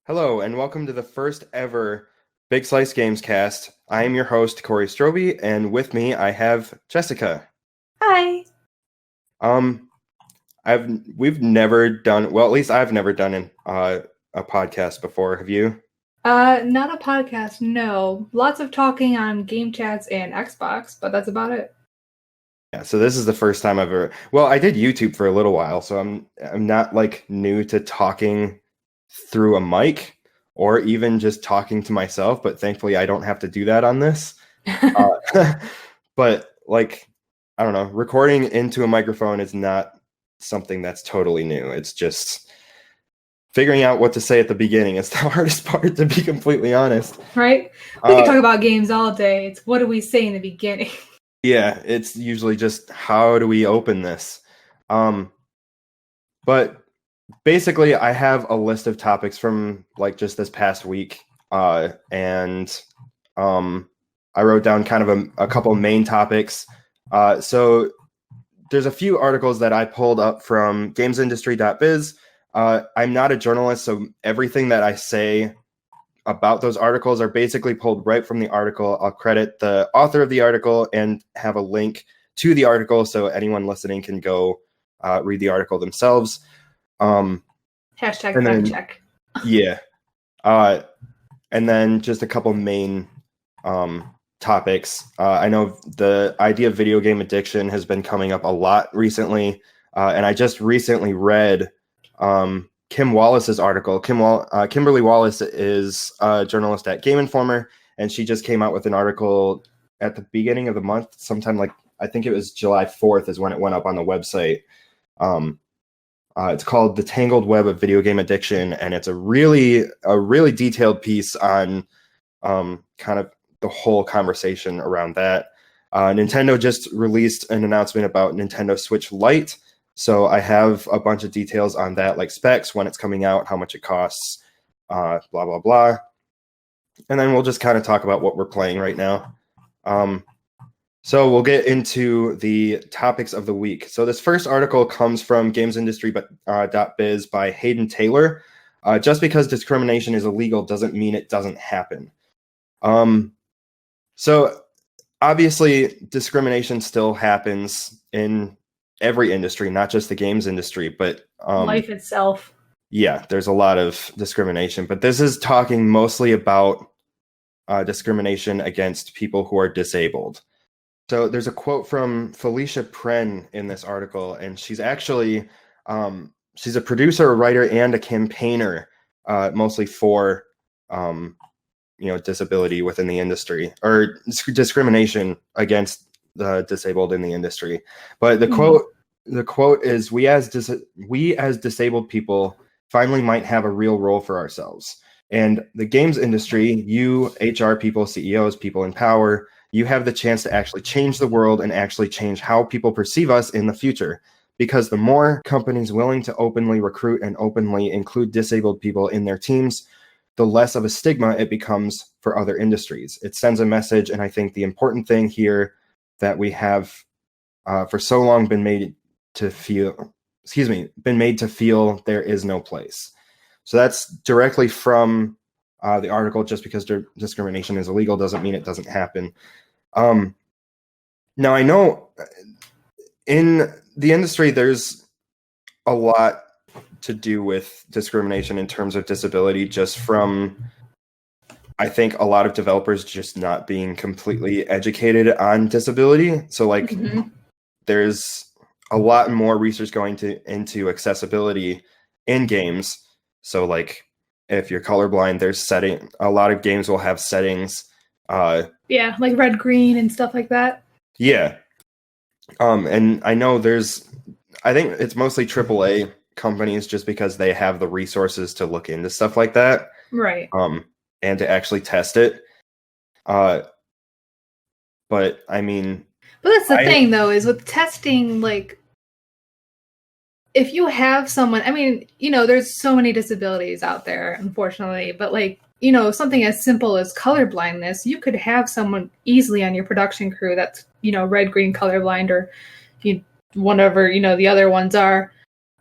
Hello, and welcome to the first ever BigSlice Gamescast. I am your host, Corey Stroby, and with me I have Jessica. Hi. Um, we've never done, well, at least I've never done a podcast before. Have you? Not a podcast, no. Lots of talking on game chats and Xbox, but that's about it. Yeah, so this is the first time I've ever, well, I did YouTube for a little while, so I'm not like new to talking through a mic or even just talking to myself, but thankfully I don't have to do that on this. But like, I don't know, recording into a microphone is not something that's totally new. It's just figuring out what to say at the beginning is the hardest part, to be completely honest. Right? We could talk about games all day. It's what do we say in the beginning? Yeah, it's usually just how do we open this? But basically I have a list of topics from like just this past week. And I wrote down kind of a couple main topics. So there's a few articles that I pulled up from gamesindustry.biz. I'm not a journalist, so everything that I say about those articles are basically pulled right from the article. I'll credit the author of the article and have a link to the article so anyone listening can go read the article themselves. Hashtag fact check. Yeah. And then just a couple main topics. I know the idea of video game addiction has been coming up a lot recently. And I just recently read Kim Wallace's article. Kimberly Wallace is a journalist at Game Informer, and she just came out with an article at the beginning of the month, sometime like, I think it was July 4th is when it went up on the website. It's called The Tangled Web of Video Game Addiction, and it's a really detailed piece on kind of the whole conversation around that. Nintendo just released an announcement about Nintendo Switch Lite, so I have a bunch of details on that, like specs, when it's coming out, how much it costs, blah, blah, blah. And then we'll just kind of talk about what we're playing right now. So we'll get into the topics of the week. So this first article comes from gamesindustry.biz by Hayden Taylor. Just because discrimination is illegal doesn't mean it doesn't happen. So obviously discrimination still happens in every industry, not just the games industry, but life itself. Yeah, there's a lot of discrimination, but this is talking mostly about discrimination against people who are disabled. So there's a quote from Felicia Pren in this article, and she's actually she's a producer, a writer, and a campaigner, mostly for disability within the industry, or discrimination against the disabled in the industry. But the quote is, we as disabled people finally might have a real role for ourselves. And the games industry, you HR people, CEOs, people in power, you have the chance to actually change the world and actually change how people perceive us in the future. Because the more companies willing to openly recruit and openly include disabled people in their teams, the less of a stigma it becomes for other industries. It sends a message, and I think the important thing here that we have for so long been made to feel there is no place. So that's directly from the article. Just because discrimination is illegal doesn't mean it doesn't happen. Now, I know in the industry there's a lot to do with discrimination in terms of disability, just from, I think, a lot of developers just not being completely educated on disability. So like there's a lot more research going into accessibility in games. So like if you're colorblind, there's a lot of games will have settings. Yeah, like red, green, and stuff like that. Yeah. And I know I think it's mostly AAA companies, just because they have the resources to look into stuff like that. Right. And to actually test it. But I mean... But that's the thing, though, is with testing, like, if you have someone, I mean, there's so many disabilities out there, unfortunately, but like, something as simple as color blindness, you could have someone easily on your production crew that's, red, green, colorblind, or whatever, the other ones are,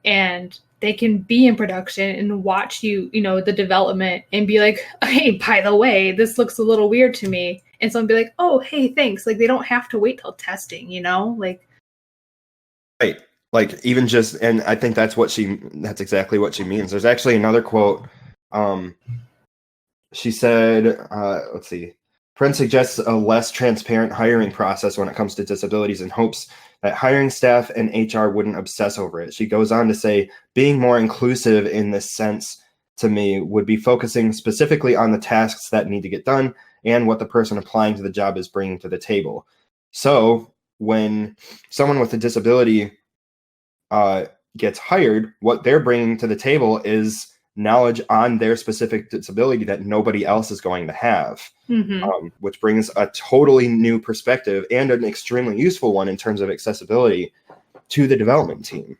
and they can be in production and watch you, the development and be like, hey, by the way, this looks a little weird to me. And someone be like, oh, hey, thanks. Like, they don't have to wait till testing, like. Right. Like, even just, and I think that's exactly what she means. There's actually another quote. She said, let's see. Prince suggests a less transparent hiring process when it comes to disabilities in hopes that hiring staff and HR wouldn't obsess over it. She goes on to say, being more inclusive in this sense to me would be focusing specifically on the tasks that need to get done and what the person applying to the job is bringing to the table. So when someone with a disability gets hired, what they're bringing to the table is knowledge on their specific disability that nobody else is going to have, which brings a totally new perspective and an extremely useful one in terms of accessibility to the development team.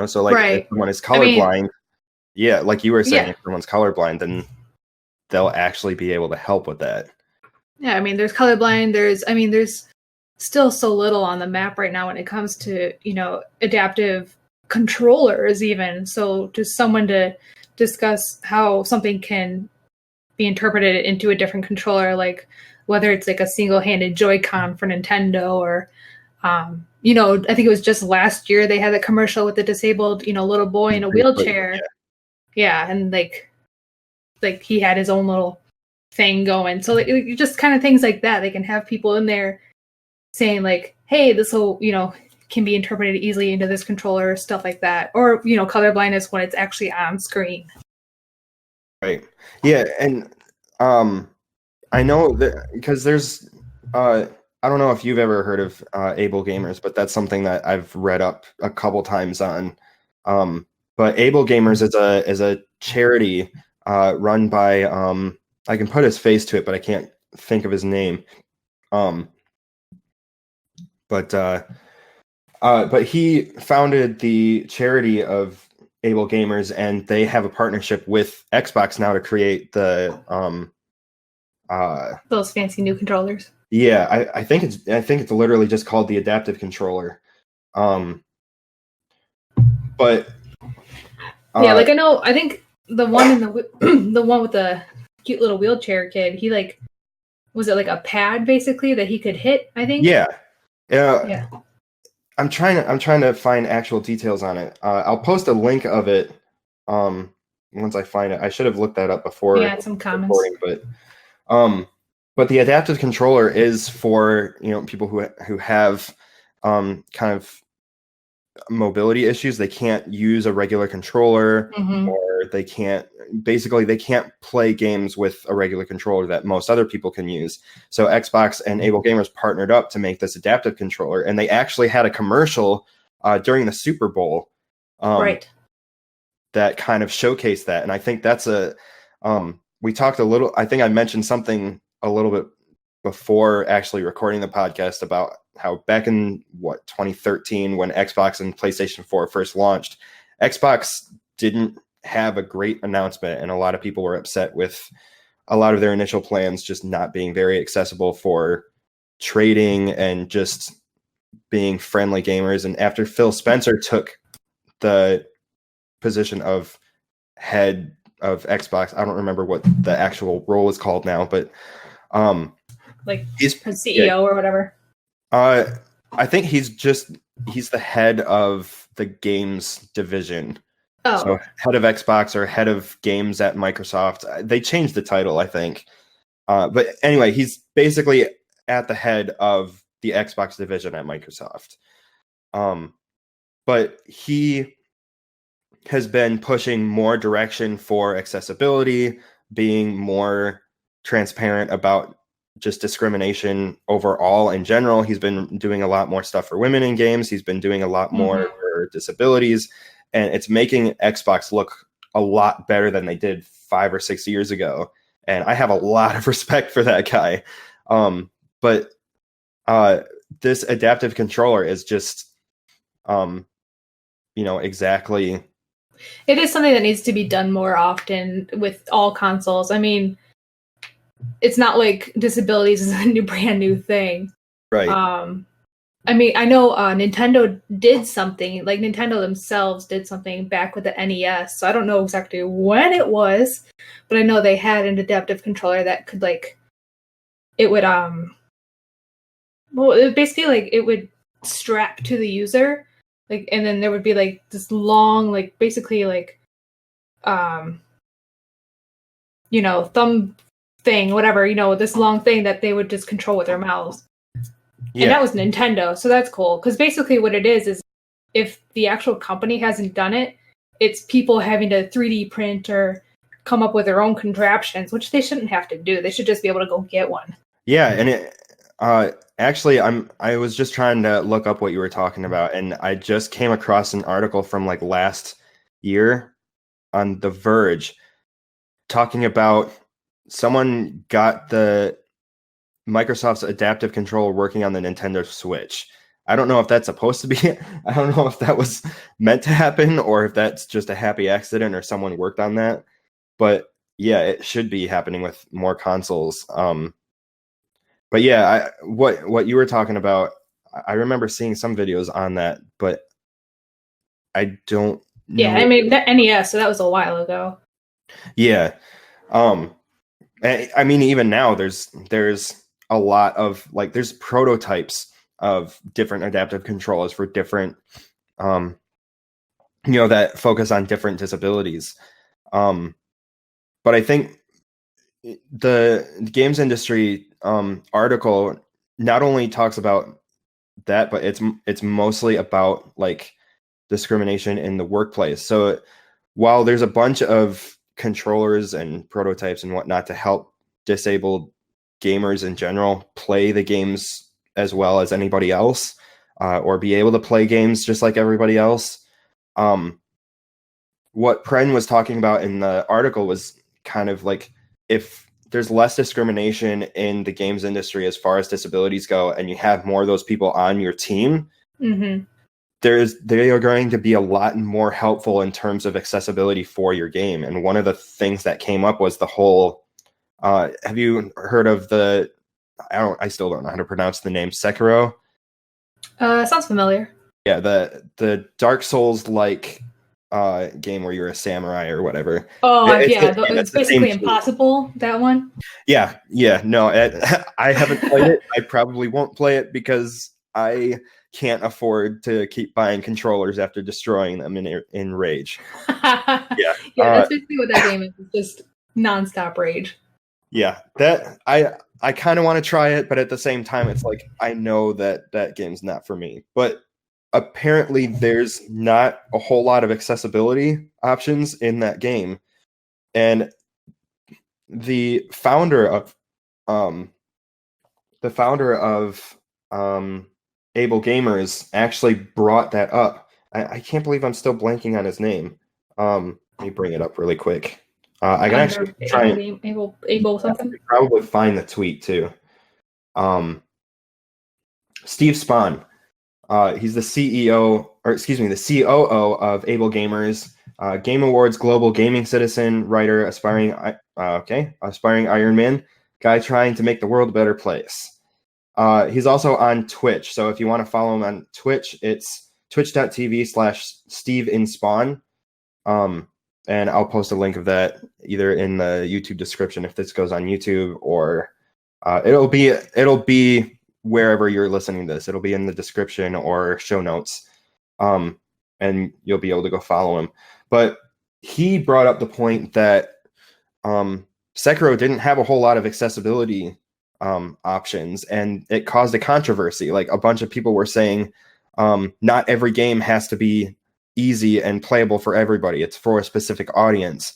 So like if someone is colorblind, like you were saying, if someone's colorblind, then they'll actually be able to help with that. Yeah, I mean, there's colorblind, there's still so little on the map right now when it comes to, adaptive controllers even. So just someone to discuss how something can be interpreted into a different controller, like whether it's like a single-handed Joy-Con for Nintendo or, I think it was just last year they had a commercial with the disabled, little boy in a wheelchair. Yeah, and like he had his own little thing going. So like just kind of things like that. They can have people in there saying like, hey, this will, can be interpreted easily into this controller, stuff like that. Or, colorblindness when it's actually on screen. Right. Yeah. And I know that because there's, I don't know if you've ever heard of Able Gamers, but that's something that I've read up a couple times on. But Able Gamers is a charity run by, I can put his face to it, but I can't think of his name. But he founded the charity of Able Gamers, and they have a partnership with Xbox now to create the those fancy new controllers. Yeah, I think it's literally just called the adaptive controller. But like I think the one in the one with the cute little wheelchair kid, he like, was it like a pad basically that he could hit, I think? Yeah. Yeah. I'm trying to find actual details on it. I'll post a link of it once I find it. I should have looked that up before. Yeah, some comments. But the adaptive controller is for people who have kind of mobility issues. They can't use a regular controller, or they can't play games with a regular controller that most other people can use. So Xbox and Able Gamers partnered up to make this adaptive controller, and they actually had a commercial during the Super Bowl that kind of showcased that. And I think that's we talked a little, I think I mentioned something a little bit before actually recording the podcast about how back in 2013, when Xbox and PlayStation 4 first launched, Xbox didn't have a great announcement, and a lot of people were upset with a lot of their initial plans just not being very accessible for trading and just being friendly gamers. And after Phil Spencer took the position of head of Xbox, I don't remember what the actual role is called now, but like he's CEO or whatever. I think he's the head of the games division. Oh. So head of Xbox or head of games at Microsoft. They changed the title, I think. But anyway, he's basically at the head of the Xbox division at Microsoft. But he has been pushing more direction for accessibility, being more transparent about just discrimination overall in general. He's been doing a lot more stuff for women in games. He's been doing a lot more for disabilities. And it's making Xbox look a lot better than they did 5 or 6 years ago. And I have a lot of respect for that guy. But this adaptive controller is just, exactly. It is something that needs to be done more often with all consoles. I mean, it's not like disabilities is a brand new thing. Right. I mean, I know Nintendo did something, like Nintendo themselves did something back with the NES. So I don't know exactly when it was, but I know they had an adaptive controller that could like it would well, it basically like it would strap to the user, like, and then there would be like this long, like basically like um thumb thing, whatever, this long thing that they would just control with their mouths. Yeah. And that was Nintendo, so that's cool. Because basically what it is if the actual company hasn't done it, it's people having to 3D print or come up with their own contraptions, which they shouldn't have to do. They should just be able to go get one. Yeah, and actually I was just trying to look up what you were talking about, and I just came across an article from like last year on The Verge talking about someone got the Microsoft's adaptive controller working on the Nintendo Switch. I don't know if that's supposed to be, I don't know if that was meant to happen or if that's just a happy accident or someone worked on that. But yeah, it should be happening with more consoles. But yeah, what you were talking about, I remember seeing some videos on that, but I don't know. Yeah, I mean, that NES, so that was a while ago. Yeah. I mean, even now there's a lot of like there's prototypes of different adaptive controllers for different that focus on different disabilities. But I think the games industry article not only talks about that, but it's mostly about like discrimination in the workplace. So while there's a bunch of controllers and prototypes and whatnot to help disabled gamers in general play the games as well as anybody else, or be able to play games just like everybody else. What Pren was talking about in the article was kind of like if there's less discrimination in the games industry as far as disabilities go, and you have more of those people on your team, Mm-hmm. they are going to be a lot more helpful in terms of accessibility for your game. And one of the things that came up was the whole have you heard of the I still don't know how to pronounce the name, Sekiro? Sounds familiar. Yeah, the Dark Souls like game where you're a samurai or whatever. Oh, It's it's basically impossible, that one. Yeah, no, I haven't played it. I probably won't play it because I can't afford to keep buying controllers after destroying them in rage. Yeah, that's basically what that game is. It's just nonstop rage. Yeah, that I kind of want to try it, but at the same time, it's like I know that game's not for me. But apparently, there's not a whole lot of accessibility options in that game, and the founder of Able Gamers actually brought that up. I can't believe I'm still blanking on his name. Let me bring it up really quick. I can actually try and able something. probably find the tweet too. Steve Spohn. He's the CEO, or excuse me, the COO of Able Gamers, Game Awards Global Gaming Citizen, writer, aspiring Iron Man, guy trying to make the world a better place. He's also on Twitch, so if you want to follow him on Twitch, it's twitch.tv/SteveInSpawn. And I'll post a link of that either in the YouTube description if this goes on YouTube, or it'll be wherever you're listening to this. It'll be in the description or show notes, and you'll be able to go follow him. But he brought up the point that Sekiro didn't have a whole lot of accessibility options, and it caused a controversy. Like a bunch of people were saying, not every game has to be easy and playable for everybody. It's for a specific audience.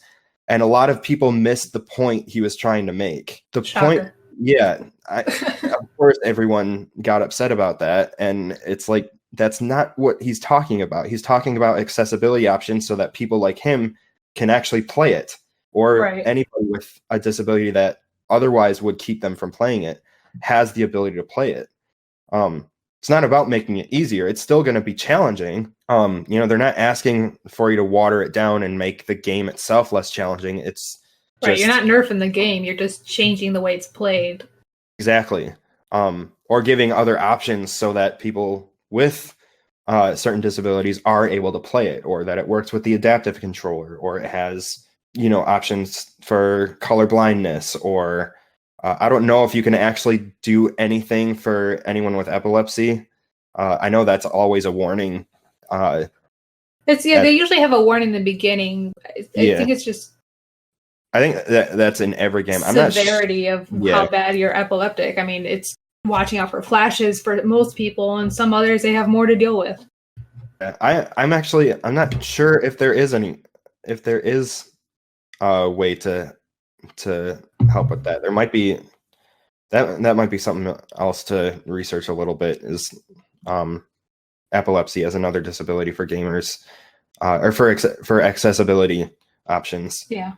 And a lot of people missed the point he was trying to make. The Shocker. point, yeah, of course, everyone got upset about that. And it's like, that's not what he's talking about. He's talking about accessibility options so that people like him can actually play it, or anybody with a disability that otherwise would keep them from playing it has the ability to play it. It's not about making it easier. It's still going to be challenging. They're not asking for you to water it down and make the game itself less challenging. It's just, you're not nerfing the game. You're just changing the way it's played. Exactly. or giving other options so that people with certain disabilities are able to play it, or that it works with the adaptive controller, or it has, options for color blindness, or I don't know if you can actually do anything for anyone with epilepsy. I know that's always a warning. They usually have a warning in the beginning. I think it's just. I think that's in every game. Severity of how bad you're epileptic. I mean, it's watching out for flashes for most people, and some others they have more to deal with. I'm not sure if there is a way to help with that. There might be that might be something else to research a little bit, is epilepsy as another disability for gamers, or for accessibility options. Yeah.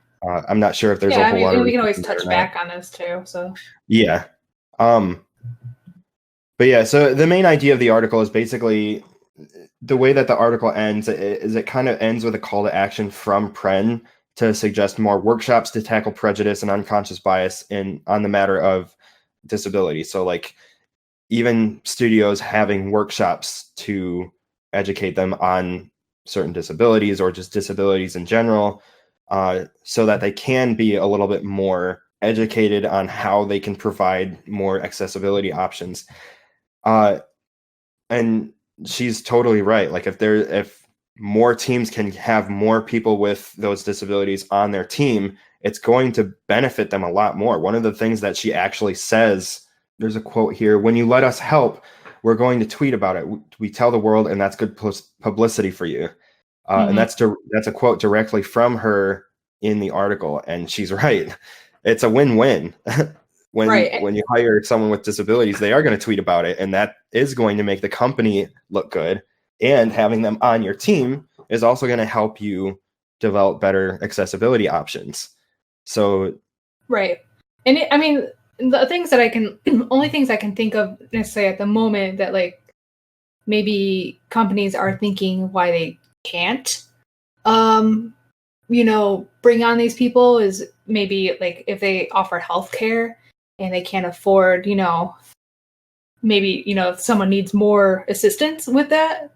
I'm not sure if there's a whole lot of. We can always touch back on this too. So. Yeah. But yeah, so the main idea of the article is basically the way that the article ends is it kind of ends with a call to action from Pren to suggest more workshops to tackle prejudice and unconscious bias on the matter of disability. So like even studios having workshops to educate them on certain disabilities or just disabilities in general, so that they can be a little bit more educated on how they can provide more accessibility options. And she's totally right. Like if more teams can have more people with those disabilities on their team, it's going to benefit them a lot more. One of the things that she actually says, there's a quote here: "When you let us help, we're going to tweet about it. We tell the world, and that's good publicity for you." And that's a quote directly from her in the article, and she's right. It's a win-win. When you hire someone with disabilities, they are going to tweet about it, and that is going to make the company look good. And having them on your team is also going to help you develop better accessibility options. So, right. And the things that only things I can think of necessarily at the moment that like maybe companies are thinking why they can't, bring on these people is maybe like if they offer healthcare and they can't afford, maybe, if someone needs more assistance with that.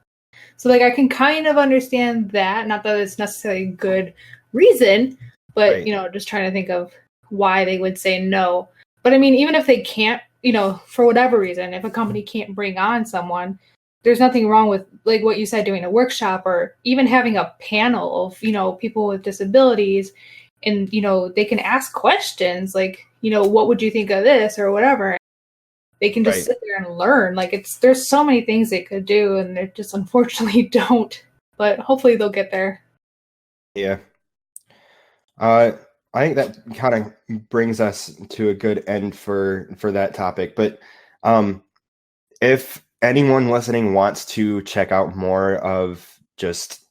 So like I can kind of understand that, not that it's necessarily a good reason, but right. Just trying to think of why they would say no. But I mean, even if they can't, for whatever reason, if a company can't bring on someone, there's nothing wrong with, like what you said, doing a workshop or even having a panel of, people with disabilities, and, they can ask questions like, what would you think of this or whatever. They can just sit there and learn. Like there's so many things they could do, and they just unfortunately don't, but hopefully they'll get there. Yeah. I think that kind of brings us to a good end for that topic. But if anyone listening wants to check out more of just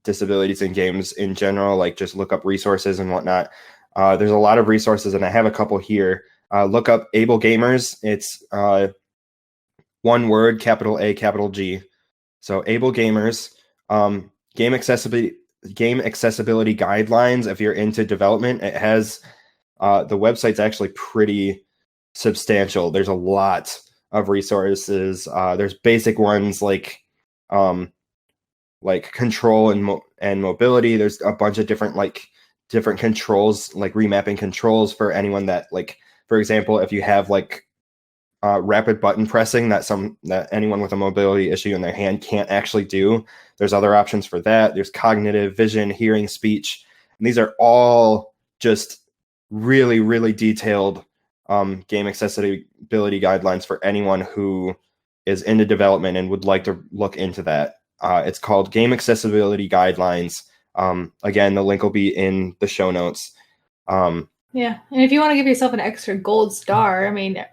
disabilities in games in general, like just look up resources and whatnot, there's a lot of resources, and I have a couple here. Look up Able Gamers. It's one word, capital A, capital G. So Able Gamers, game accessibility guidelines. If you're into development, it has the website's actually pretty substantial. There's a lot of resources. There's basic ones like control and mobility. There's a bunch of different controls, like remapping controls for anyone that, like, for example, if you have rapid button pressing that anyone with a mobility issue in their hand can't actually do. There's other options for that. There's cognitive, vision, hearing, speech. And these are all just really, really detailed game accessibility guidelines for anyone who is into development and would like to look into that. It's called Game Accessibility Guidelines. Again, the link will be in the show notes. Yeah, and if you want to give yourself an extra gold star, I mean,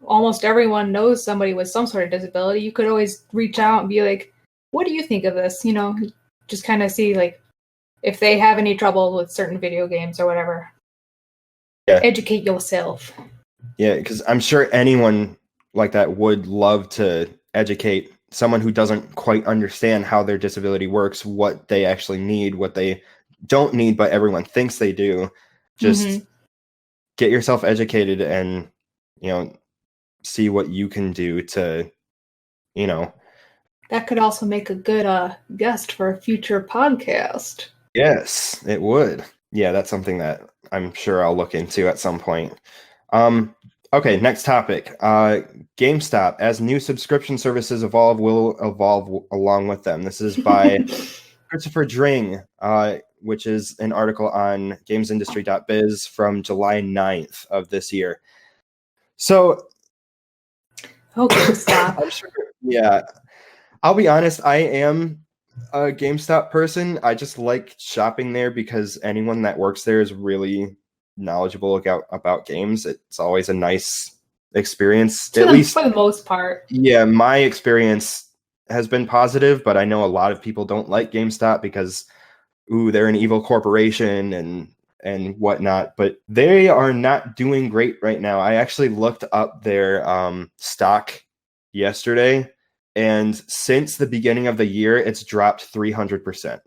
almost everyone knows somebody with some sort of disability. You could always reach out and be like, what do you think of this? Just kind of see like if they have any trouble with certain video games or whatever. Yeah. Educate yourself. Yeah, because I'm sure anyone like that would love to educate someone who doesn't quite understand how their disability works, what they actually need, what they don't need, but everyone thinks they do. Just get yourself educated and, see what you can do to, you know. That could also make a good guest for a future podcast. Yes, it would. Yeah, that's something that I'm sure I'll look into at some point. Okay, next topic. GameStop, as new subscription services evolve, will evolve along with them. This is by Christopher Dring, which is an article on gamesindustry.biz from July 9th of this year. So, GameStop. I'm sure, yeah. I'll be honest, I am a GameStop person. I just like shopping there because anyone that works there is really knowledgeable about games. It's always a nice experience, at least for the most part. Yeah, my experience has been positive, but I know a lot of people don't like GameStop because, they're an evil corporation and whatnot. But they are not doing great right now. I actually looked up their stock yesterday, and since the beginning of the year, it's dropped 300%,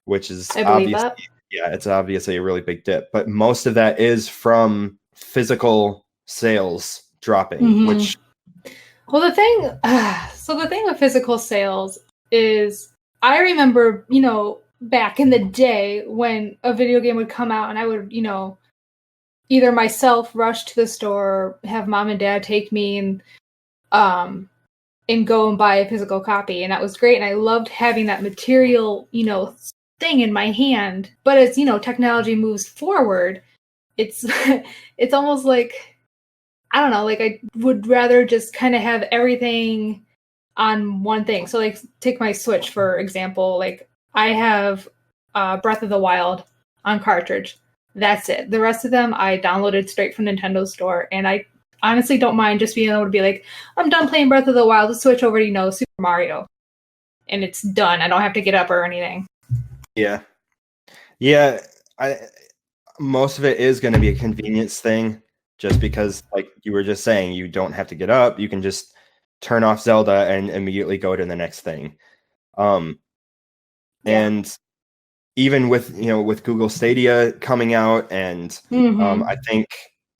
which is obviously, it's obviously a really big dip. But most of that is from physical sales dropping, which. Well, the thing with physical sales is, I remember, back in the day when a video game would come out and I would, either myself rush to the store, have mom and dad take me and go and buy a physical copy. And that was great. And I loved having that material, thing in my hand. But as, technology moves forward, it's almost like, I don't know, like I would rather just kind of have everything on one thing. So like take my Switch, for example, like I have Breath of the Wild on cartridge. That's it. The rest of them I downloaded straight from Nintendo Store, and I honestly don't mind just being able to be like, I'm done playing Breath of the Wild, let's switch over to, Super Mario. And it's done. I don't have to get up or anything. Yeah. Yeah. Most of it is going to be a convenience thing, just because, like you were just saying, you don't have to get up. You can just turn off Zelda and immediately go to the next thing. And even with Google Stadia coming out, and I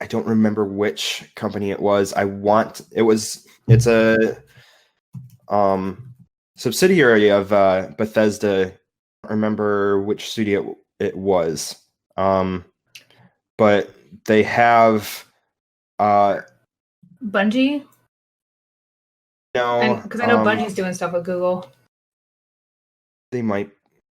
don't remember which company it was. It's a subsidiary of Bethesda. I don't remember which studio it was. But they have Bungie? No, because I know Bungie's doing stuff with Google. They might.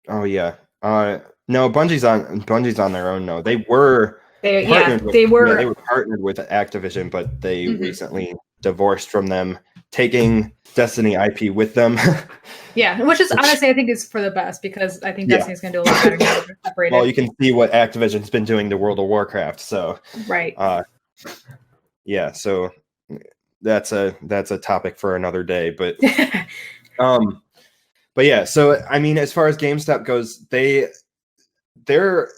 Oh yeah. No, Bungie's on their own. No, they were. They were partnered with Activision, but they recently divorced from them, taking Destiny IP with them. Yeah, which honestly I think is for the best, because I think Destiny's going to do a lot better now that they're separated. Well, you can see what Activision's been doing to World of Warcraft, so right. Yeah, so that's a topic for another day, but but yeah, so I mean, as far as GameStop goes, they're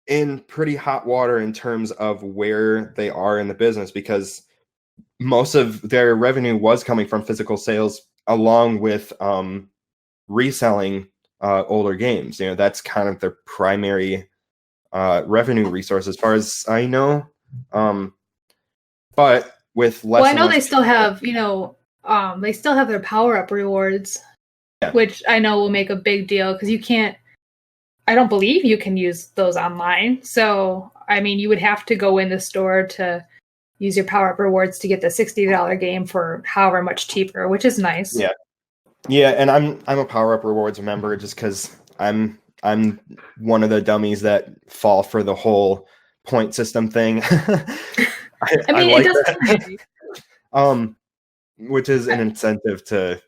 in pretty hot water in terms of where they are in the business, because most of their revenue was coming from physical sales, along with reselling older games. That's kind of their primary revenue resource, as far as I know. But with less, I know they still have, they still have their power-up rewards, which I know will make a big deal, because I don't believe you can use those online. So, I mean, you would have to go in the store to use your power-up rewards to get the $60 game for however much cheaper, which is nice. Yeah, and I'm a power-up rewards member just because I'm one of the dummies that fall for the whole point system thing. I mean, like it does, which is an incentive to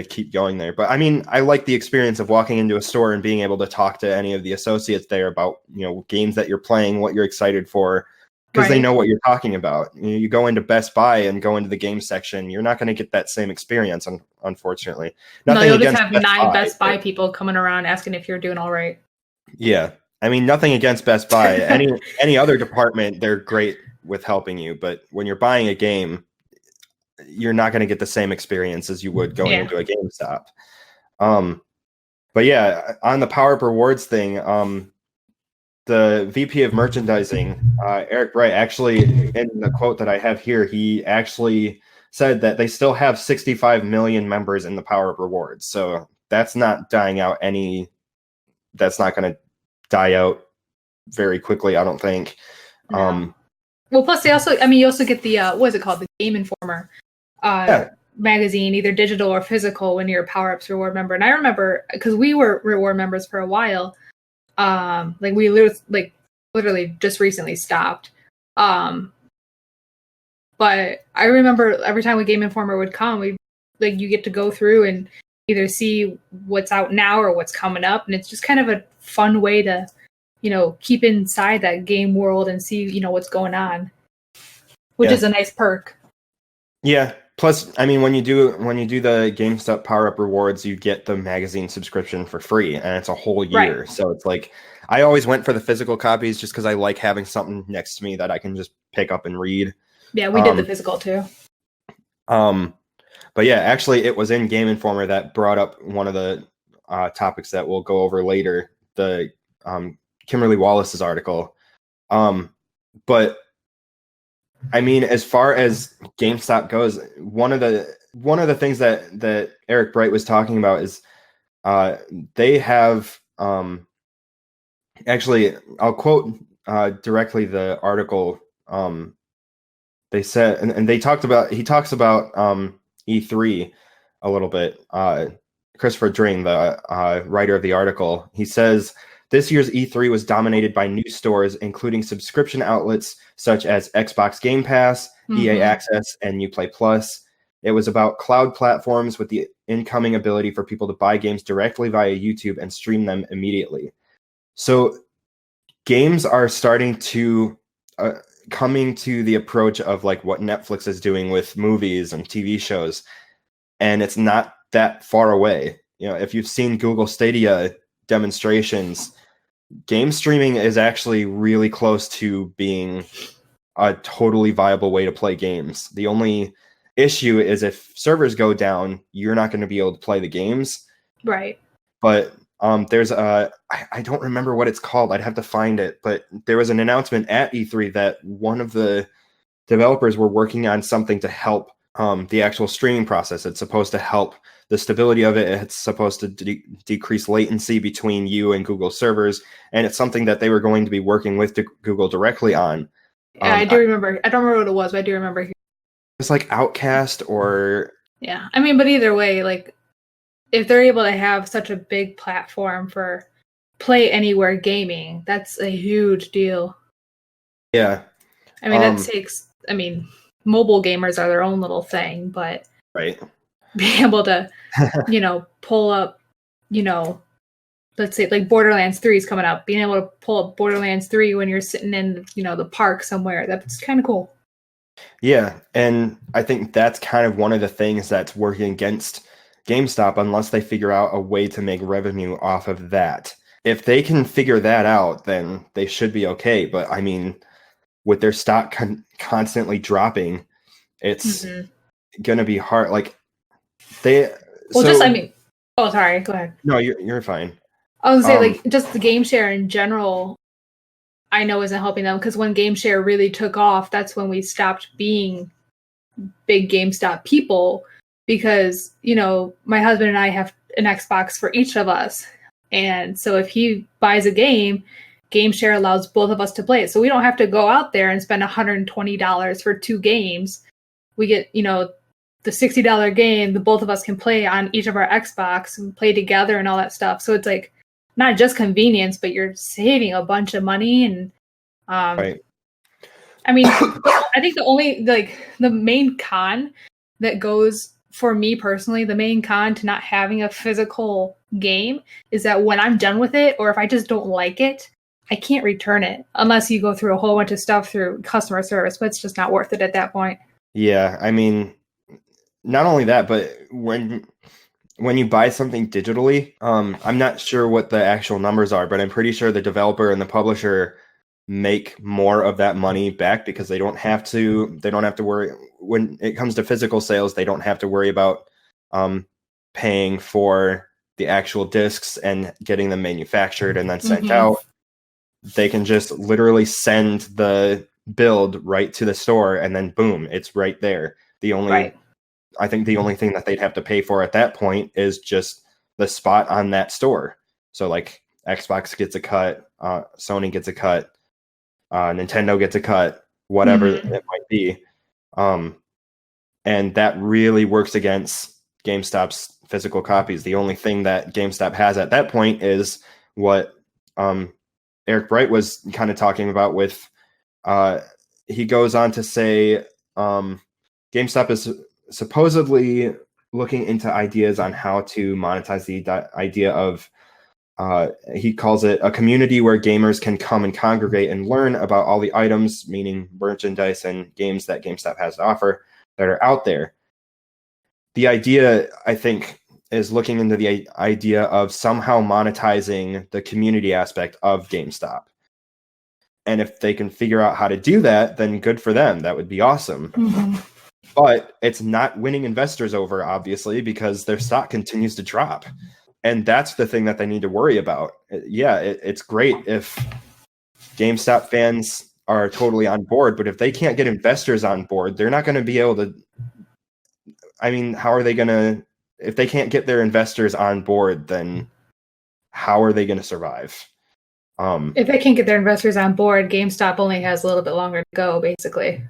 keep going there. But I mean, I like the experience of walking into a store and being able to talk to any of the associates there about, games that you're playing, what you're excited for, because they know what you're talking about. You go into Best Buy and go into the game section, you're not going to get that same experience, unfortunately. You'll just have Best Buy people coming around asking if you're doing all right. Yeah. I mean, nothing against Best Buy. Any other department, they're great with helping you. But when you're buying a game, you're not going to get the same experience as you would going into a GameStop. But yeah, on the power-up rewards thing, the VP of merchandising, Eric Bright, actually, in the quote that I have here, he actually said that they still have 65 million members in the Power Up Rewards. So that's not dying out that's not going to die out very quickly, I don't think. No. Well, plus you also get the what is it called, the Game Informer magazine, either digital or physical, when you're a Power Ups reward member. And I remember, because we were reward members for a while, we literally just recently stopped. But I remember every time a Game Informer would come, you get to go through and either see what's out now or what's coming up, and it's just kind of a fun way to, keep inside that game world and see, what's going on, which is a nice perk. Yeah. Plus, I mean, when you do the GameStop Power Up Rewards, you get the magazine subscription for free, and it's a whole year. Right. So it's like, I always went for the physical copies just because I like having something next to me that I can just pick up and read. Yeah, we did the physical too. But yeah, actually, it was in Game Informer that brought up one of the topics that we'll go over later, the Kimberly Wallace's article. But I mean, as far as GameStop goes, one of the things that Eric Bright was talking about is they have actually, I'll quote directly the article. They said, and he talks about E3 a little bit. Christopher Dring, the writer of the article, he says, this year's E3 was dominated by new stores, including subscription outlets such as Xbox Game Pass, EA Access, and Uplay Plus. It was about cloud platforms with the incoming ability for people to buy games directly via YouTube and stream them immediately. So games are starting to coming to the approach of like what Netflix is doing with movies and TV shows, and it's not that far away. If you've seen Google Stadia demonstrations, game streaming is actually really close to being a totally viable way to play games. The only issue is if servers go down, you're not going to be able to play the games. Right. But there's I don't remember what it's called. I'd have to find it. But there was an announcement at E3 that one of the developers were working on something to help the actual streaming process. It's supposed to help the stability of it. It's supposed to decrease latency between you and Google servers. And it's something that they were going to be working with Google directly on. Yeah, I do remember. I don't remember what it was, but I do remember. It's like Outcast or... Yeah, I mean, but either way, like, if they're able to have such a big platform for play anywhere gaming, that's a huge deal. Yeah. I mean, mobile gamers are their own little thing, but right. Being able to, pull up, let's say like Borderlands 3 is coming out, being able to pull up Borderlands 3 when you're sitting in, the park somewhere, that's kind of cool. Yeah, and I think that's kind of one of the things that's working against GameStop unless they figure out a way to make revenue off of that. If they can figure that out, then they should be okay. But I mean, with their stock constantly dropping, it's going to be hard. Like sorry, go ahead. No, you're fine. I was going to say, just the game share in general, I know isn't helping them, because when game share really took off, that's when we stopped being big GameStop people, because, my husband and I have an Xbox for each of us. And so if he buys a game share allows both of us to play it. So we don't have to go out there and spend $120 for 2 games. We get, the $60 game, the both of us can play on each of our Xbox and play together and all that stuff. So it's like not just convenience, but you're saving a bunch of money. And right. I mean, I think the main con that goes for me personally, the main con to not having a physical game is that when I'm done with it, or if I just don't like it, I can't return it unless you go through a whole bunch of stuff through customer service, but it's just not worth it at that point. Yeah, I mean, not only that, but when you buy something digitally, I'm not sure what the actual numbers are, but I'm pretty sure the developer and the publisher make more of that money back because they don't have to worry when it comes to physical sales. They don't have to worry about paying for the actual discs and getting them manufactured and then sent out. they can just literally send the build right to the store, and then boom, it's right there. I think the only thing that they'd have to pay for at that point is just the spot on that store. So like Xbox gets a cut, Sony gets a cut, Nintendo gets a cut, whatever it might be. And that really works against GameStop's physical copies. The only thing that GameStop has at that point is what Eric Bright was kind of talking about with, he goes on to say, GameStop is supposedly looking into ideas on how to monetize the idea of, he calls it a community where gamers can come and congregate and learn about all the items, meaning merchandise and games that GameStop has to offer that are out there. The idea, I think, is looking into the idea of somehow monetizing the community aspect of GameStop. And if they can figure out how to do that, then good for them. That would be awesome. Mm-hmm. But it's not winning investors over, obviously, because their stock continues to drop. And that's the thing that they need to worry about. Yeah, it's great if GameStop fans are totally on board, but if they can't get investors on board, they're not going to be able to. I mean, how are they going to, if they can't get their investors on board, then how are they going to survive? If they can't get their investors on board, GameStop only has a little bit longer to go, basically.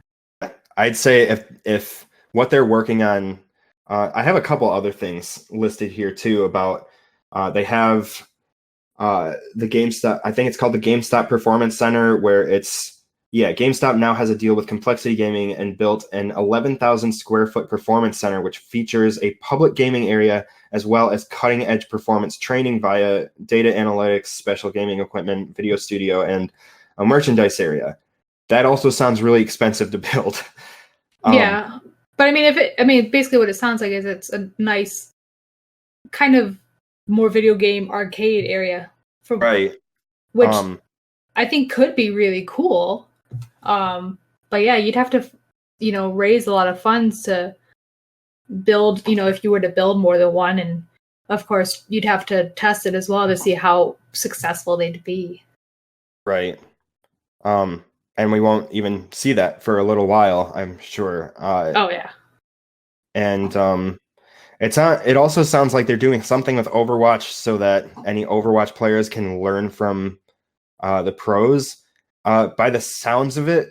I'd say if what they're working on, I have a couple other things listed here too about, they have the GameStop, I think it's called the GameStop Performance Center, where GameStop now has a deal with Complexity Gaming and built an 11,000 square foot performance center, which features a public gaming area as well as cutting edge performance training via data analytics, special gaming equipment, video studio, and a merchandise area. That also sounds really expensive to build. Yeah, but I mean, basically what it sounds like is it's a nice kind of more video game arcade area, which I think could be really cool. But yeah, you'd have to, raise a lot of funds to build, if you were to build more than one, and of course you'd have to test it as well to see how successful they'd be. Right. And we won't even see that for a little while, I'm sure. Oh yeah. And it also sounds like they're doing something with Overwatch so that any Overwatch players can learn from the pros. By the sounds of it,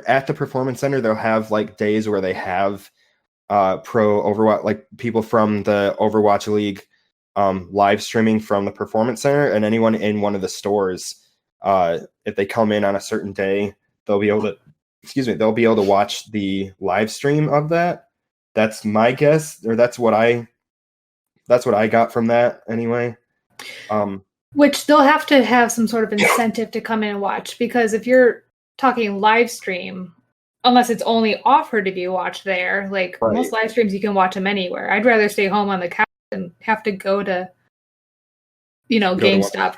at the Performance Center, they'll have like days where they have pro Overwatch, like people from the Overwatch League live streaming from the Performance Center, and anyone in one of the stores, if they come in on a certain day, they'll be able to watch the live stream of that. That's my guess, or that's what I got from that anyway. Which they'll have to have some sort of incentive to come in and watch, because if you're talking live stream, unless it's only offered to be watched there, like most live streams, you can watch them anywhere. I'd rather stay home on the couch than have to go to, GameStop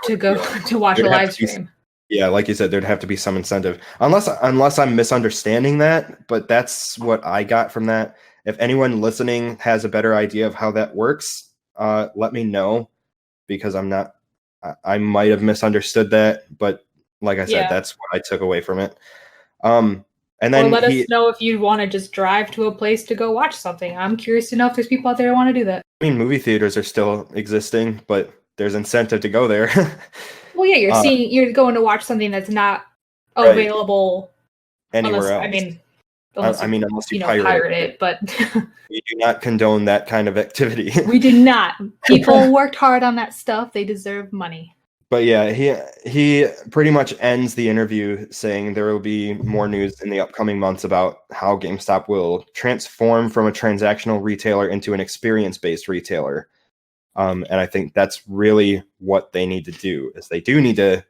to watch a live stream. Yeah, like you said, there'd have to be some incentive. Unless I'm misunderstanding that, but that's what I got from that. If anyone listening has a better idea of how that works, let me know, because I might have misunderstood that, but like I said, that's what I took away from it. And then let us know if you want to just drive to a place to go watch something. I'm curious to know if there's people out there who want to do that. I mean, movie theaters are still existing, but there's incentive to go there. Well, yeah, you're going to watch something that's not available anywhere else. Unless you pirate it. But we do not condone that kind of activity. We do not. People worked hard on that stuff. They deserve money. But yeah, he pretty much ends the interview saying there will be more news in the upcoming months about how GameStop will transform from a transactional retailer into an experience-based retailer. And I think that's really what they need to do, is they do need to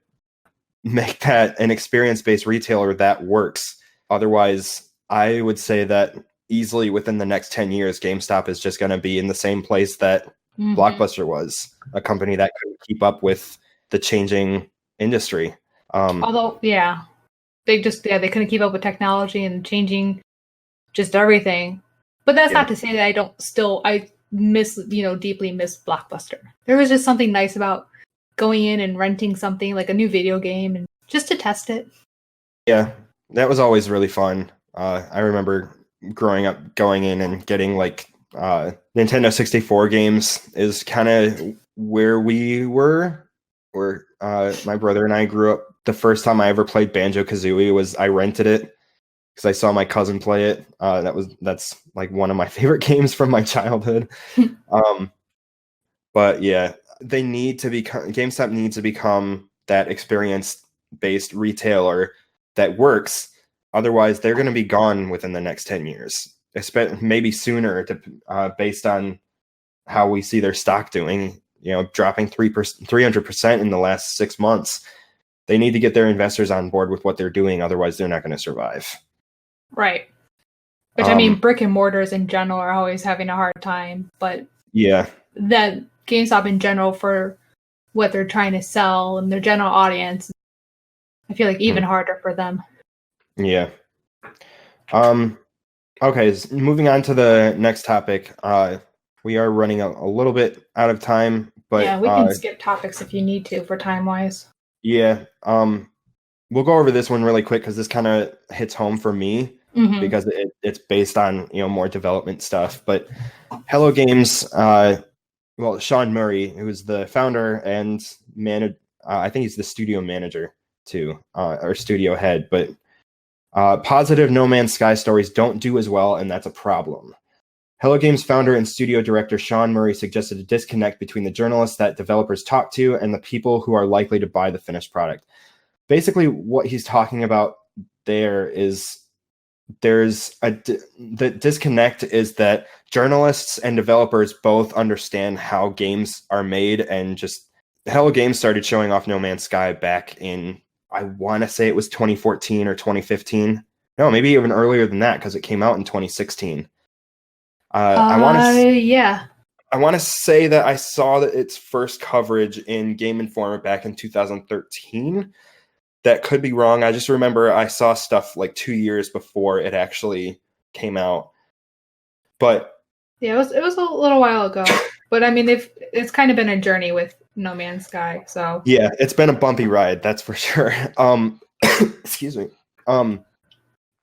make that an experience-based retailer that works. Otherwise, I would say that easily within the next 10 years, GameStop is just going to be in the same place that Blockbuster was, a company that couldn't keep up with the changing industry. Although, they couldn't keep up with technology and changing just everything. But that's not to say that I deeply miss Blockbuster. There was just something nice about going in and renting something like a new video game and just to test it. Yeah, that was always really fun. I remember growing up going in and getting like Nintendo 64 games is kind of where we were. Where my brother and I grew up. The first time I ever played Banjo-Kazooie was I rented it because I saw my cousin play it. That's like one of my favorite games from my childhood. But yeah, they need to become GameStop needs to become that experience-based retailer that works. Otherwise, they're going to be gone within the next 10 years, maybe sooner, based on how we see their stock doing. Dropping 300% in the last 6 months. They need to get their investors on board with what they're doing. Otherwise, they're not going to survive. Right. Which, I mean, brick and mortars in general are always having a hard time. But yeah, that GameStop in general, for what they're trying to sell and their general audience, I feel like even harder for them. Yeah. Okay, moving on to the next topic. We are running a little bit out of time, but yeah, we can skip topics if you need to for time wise. Yeah. We'll go over this one really quick because this kind of hits home for me because it's based on more development stuff. But Hello Games, Sean Murray, who's the founder and I think he's the studio manager too, or studio head. But positive No Man's Sky stories don't do as well, and that's a problem. Hello Games founder and studio director Sean Murray suggested a disconnect between the journalists that developers talk to and the people who are likely to buy the finished product. Basically, what he's talking about there is the disconnect is that journalists and developers both understand how games are made, and just Hello Games started showing off No Man's Sky back in, I want to say it was 2014 or 2015. No, maybe even earlier than that because it came out in 2016. I want to say that I saw that its first coverage in Game Informer back in 2013. That could be wrong. I just remember I saw stuff like 2 years before it actually came out. But yeah, it was a little while ago. But I mean, it's kind of been a journey with No Man's Sky. So yeah, it's been a bumpy ride, that's for sure. Excuse me.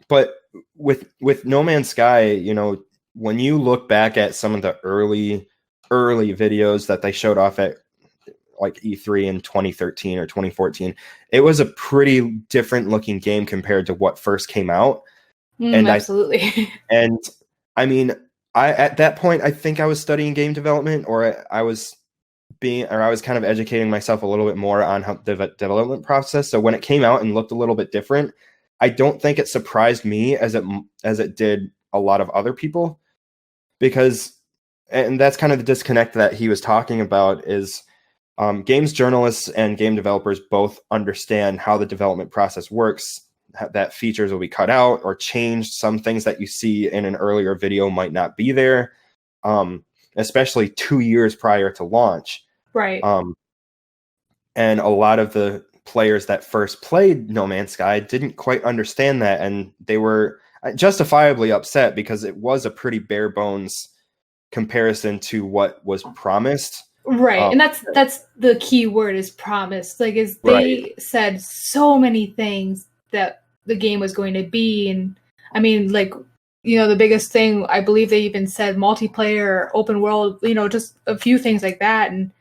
But with No Man's Sky, when you look back at some of the early videos that they showed off at like E3 in 2013 or 2014, it was a pretty different looking game compared to what first came out. Absolutely. I mean, at that point, I think I was studying game development, or I was kind of educating myself a little bit more on how the development process. So when it came out and looked a little bit different, I don't think it surprised me as it did a lot of other people, and that's kind of the disconnect that he was talking about is games journalists and game developers both understand how the development process works, that features will be cut out or changed. Some things that you see in an earlier video might not be there, especially 2 years prior to launch. Right. And a lot of the players that first played No Man's Sky didn't quite understand that, and they were justifiably upset because it was a pretty bare bones comparison to what was promised. Right. And that's the key word, is promised. Like, they said so many things that the game was going to be. And I mean, like, the biggest thing, I believe they even said multiplayer, open world, just a few things like that. And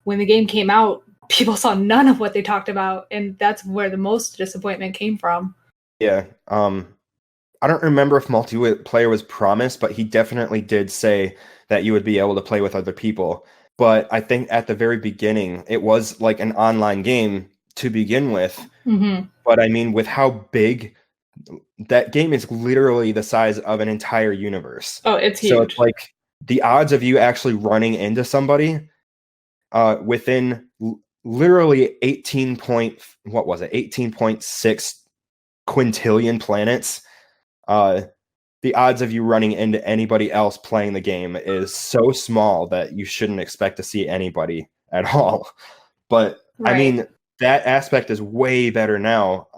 when the game came out, people saw none of what they talked about. And that's where the most disappointment came from. Yeah. I don't remember if multiplayer was promised, but he definitely did say that you would be able to play with other people. But I think at the very beginning, it was like an online game to begin with. But I mean, with how big that game is, literally the size of an entire universe. Oh, it's huge. So it's like the odds of you actually running into somebody within literally 18.6 quintillion planets. The odds of you running into anybody else playing the game is so small that you shouldn't expect to see anybody at all. But I mean, that aspect is way better now.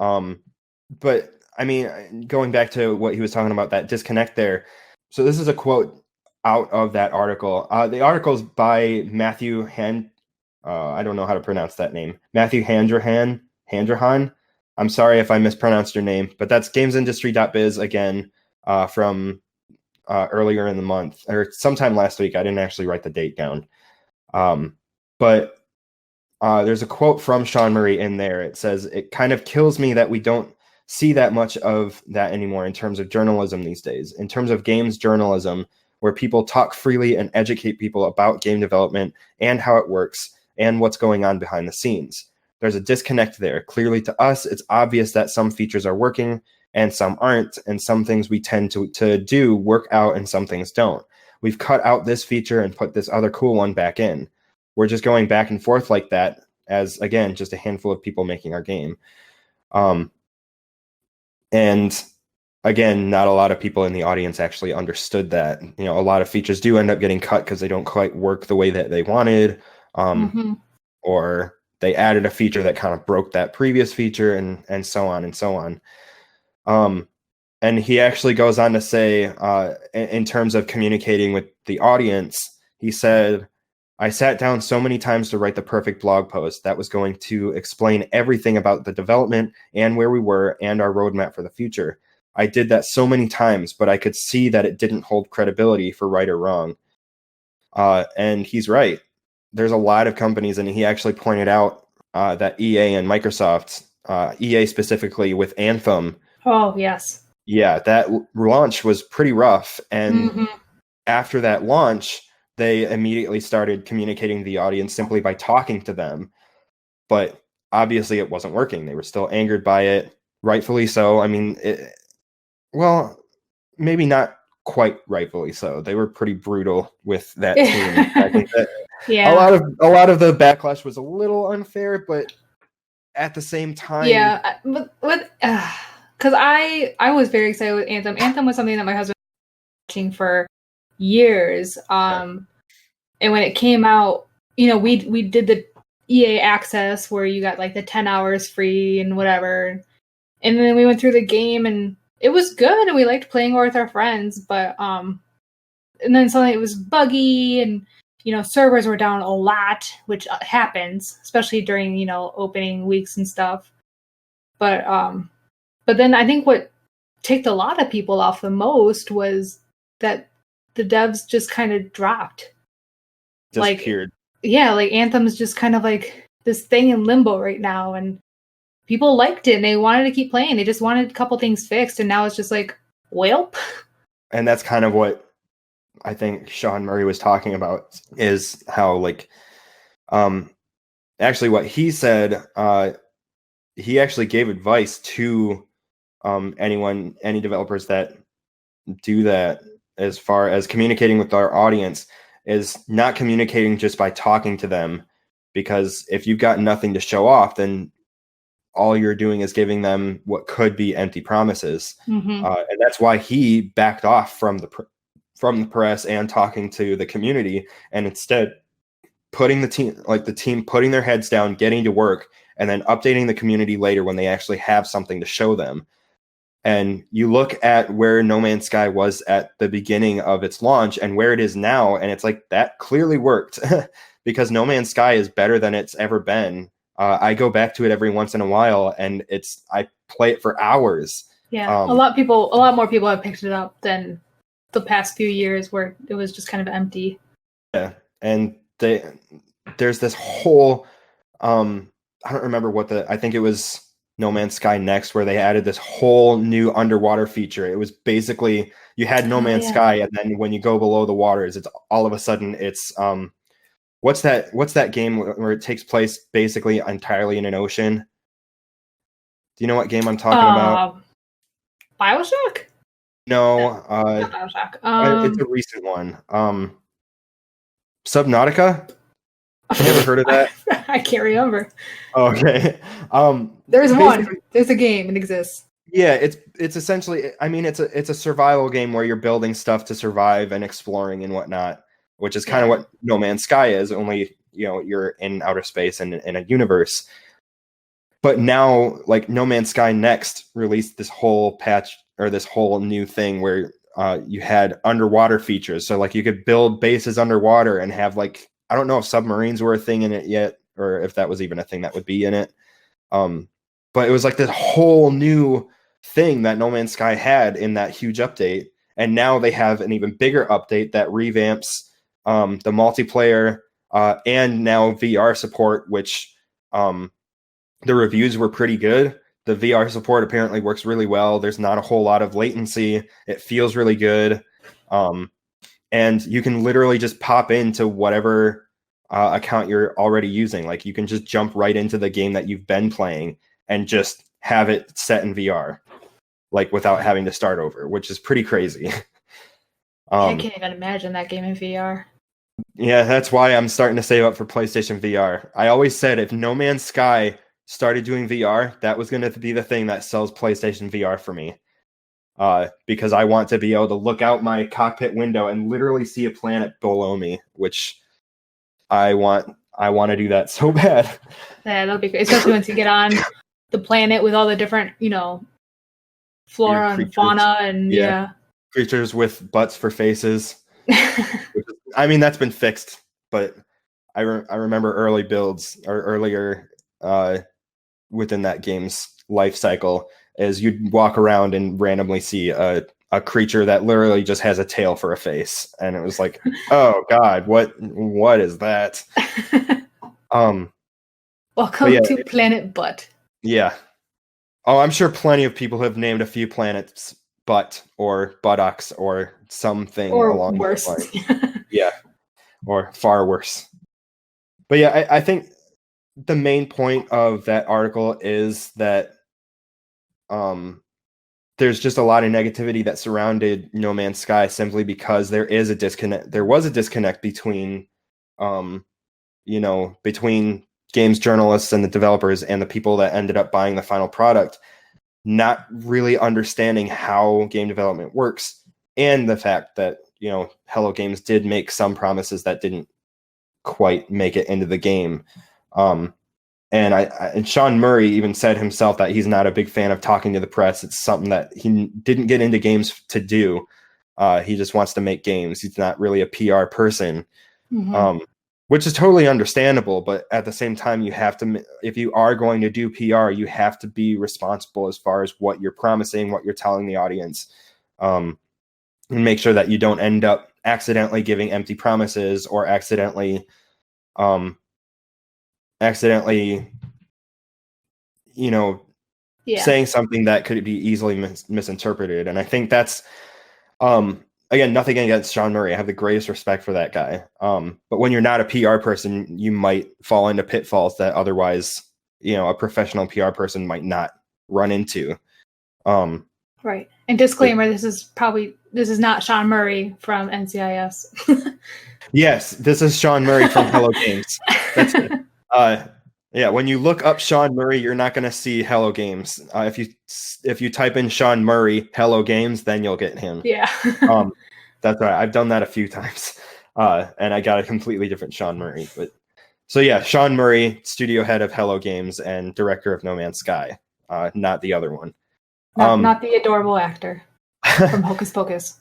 But I mean, going back to what he was talking about, that disconnect there. So this is a quote out of that article. The article is by Matthew I don't know how to pronounce that name. Matthew Handrahan. I'm sorry if I mispronounced your name, but that's gamesindustry.biz again from earlier in the month or sometime last week. I didn't actually write the date down. But there's a quote from Sean Murray in there. It says, "It kind of kills me that we don't see that much of that anymore in terms of journalism these days, in terms of games journalism, where people talk freely and educate people about game development and how it works and what's going on behind the scenes. There's a disconnect there. Clearly to us, it's obvious that some features are working and some aren't, and some things we tend to do work out and some things don't. We've cut out this feature and put this other cool one back in. We're just going back and forth like that as, again, just a handful of people making our game." And again, not a lot of people in the audience actually understood that. You know, a lot of features do end up getting cut because they don't quite work the way that they wanted, or they added a feature that kind of broke that previous feature, and so on and so on. And he actually goes on to say, in terms of communicating with the audience, he said, "I sat down so many times to write the perfect blog post that was going to explain everything about the development and where we were and our roadmap for the future. I did that so many times, but I could see that it didn't hold credibility for right or wrong." And he's right. There's a lot of companies, and he actually pointed out that EA and Microsoft, EA specifically with Anthem. Oh, yes. Yeah, that launch was pretty rough. And after that launch, they immediately started communicating to the audience simply by talking to them. But obviously it wasn't working. They were still angered by it, rightfully so. I mean, well, maybe not quite rightfully so. They were pretty brutal with that team. I think that a lot of the backlash was a little unfair, but at the same time, yeah. But because I was very excited with Anthem. Anthem was something that my husband was watching for years. And when it came out, you know, we did the EA access where you got like the 10 hours free and whatever. And then we went through the game and it was good and we liked playing with our friends, but and then suddenly it was buggy and, you know, servers were down a lot, which happens, especially during, you know, opening weeks and stuff. But then I think what ticked a lot of people off the most was that the devs just kind of dropped. Disappeared. Yeah, like Anthem's just kind of like this thing in limbo right now, and people liked it and they wanted to keep playing. They just wanted a couple things fixed, and now it's just like, welp. And that's kind of what I think Sean Murray was talking about, is how, like, actually what he said, he actually gave advice to any developers that do that, as far as communicating with our audience, is not communicating just by talking to them, because if you've got nothing to show off, then all you're doing is giving them what could be empty promises. And that's why he backed off from the press and talking to the community, and instead putting the team putting their heads down, getting to work, and then updating the community later when they actually have something to show them. And you look at where No Man's Sky was at the beginning of its launch and where it is now, and it's like, that clearly worked because No Man's Sky is better than it's ever been. I go back to it every once in a while, and I play it for hours. Yeah, a lot more people have picked it up than the past few years where it was just kind of empty. Yeah, and there's this whole I don't remember I think it was No Man's Sky Next, where they added this whole new underwater feature. It was basically, you had No Man's Sky, and then when you go below the waters, it's all of a sudden it's what's that game where it takes place basically entirely in an ocean? Do you know what game I'm talking about? BioShock? No, not BioShock. It's a recent one. Subnautica? You ever heard of that? I can't remember. Okay. There's one. There's a game. It exists. Yeah, it's essentially, I mean, it's a survival game where you're building stuff to survive and exploring and whatnot, which is kind of what No Man's Sky is, only, you know, you're in outer space and in a universe. But now, like, No Man's Sky Next released this whole patch, or this whole new thing where you had underwater features. So, like, you could build bases underwater and have, like, I don't know if submarines were a thing in it yet, or if that was even a thing that would be in it. But it was like this whole new thing that No Man's Sky had in that huge update. And now they have an even bigger update that revamps the multiplayer and now VR support, which the reviews were pretty good. The VR support apparently works really well. There's not a whole lot of latency. It feels really good. And you can literally just pop into whatever account you're already using. Like you can just jump right into the game that you've been playing and just have it set in VR, like without having to start over, which is pretty crazy. I can't even imagine that game in VR. Yeah, that's why I'm starting to save up for PlayStation VR. I always said if No Man's Sky started doing VR, that was going to be the thing that sells PlayStation VR for me. Because I want to be able to look out my cockpit window and literally see a planet below me, which I want to do that so bad. Yeah, that'll be great, especially once you get on the planet with all the different, flora and fauna and creatures with butts for faces. I mean, that's been fixed, but I remember early builds or earlier within that game's life cycle is you'd walk around and randomly see a creature that literally just has a tail for a face, and it was like, oh god, what is that? Welcome to Planet Butt. Yeah. Oh, I'm sure plenty of people have named a few planets butt or buttocks or something or along worse. those lines. Yeah, or far worse. But yeah, I think the main point of that article is that there's just a lot of negativity that surrounded No Man's Sky simply because there is a disconnect. There was a disconnect between, between games journalists and the developers and the people that ended up buying the final product, not really understanding how game development works, and the fact that Hello Games did make some promises that didn't quite make it into the game. And Sean Murray even said himself that he's not a big fan of talking to the press. It's something that he didn't get into games to do. He just wants to make games. He's not really a PR person, which is totally understandable. But at the same time, you have to, if you are going to do PR, you have to be responsible as far as what you're promising, what you're telling the audience, and make sure that you don't end up accidentally giving empty promises or accidentally saying something that could be easily misinterpreted. And I think that's again, nothing against Sean Murray. I have the greatest respect for that guy. But when you're not a PR person, you might fall into pitfalls that otherwise a professional PR person might not run into. Right. And disclaimer, this is not Sean Murray from NCIS. Yes, this is Sean Murray from Hello Games. That's it. Yeah, when you look up Sean Murray, you're not going to see Hello Games. If you type in Sean Murray Hello Games, then you'll get him. Yeah. That's right. I've done that a few times, and I got a completely different Sean Murray. But so yeah, Sean Murray, studio head of Hello Games and director of No Man's Sky, not the other one. Not the adorable actor from Hocus Pocus.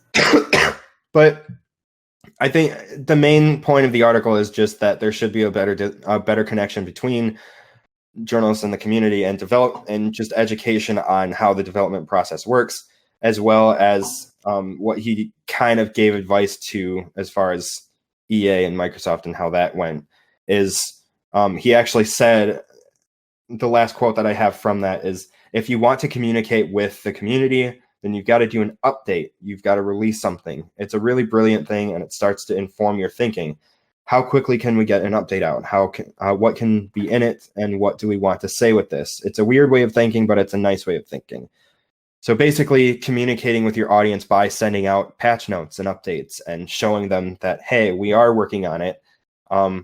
But I think the main point of the article is just that there should be a better connection between journalists and the community, and just education on how the development process works, as well as what he kind of gave advice to as far as EA and Microsoft and how that went. Is he actually said, the last quote that I have from that is, if you want to communicate with the community, then you've got to do an update. You've got to release something. It's a really brilliant thing, and it starts to inform your thinking. How quickly can we get an update out? What can be in it, and what do we want to say with this? It's a weird way of thinking, but it's a nice way of thinking. So basically, communicating with your audience by sending out patch notes and updates and showing them that, hey, we are working on it.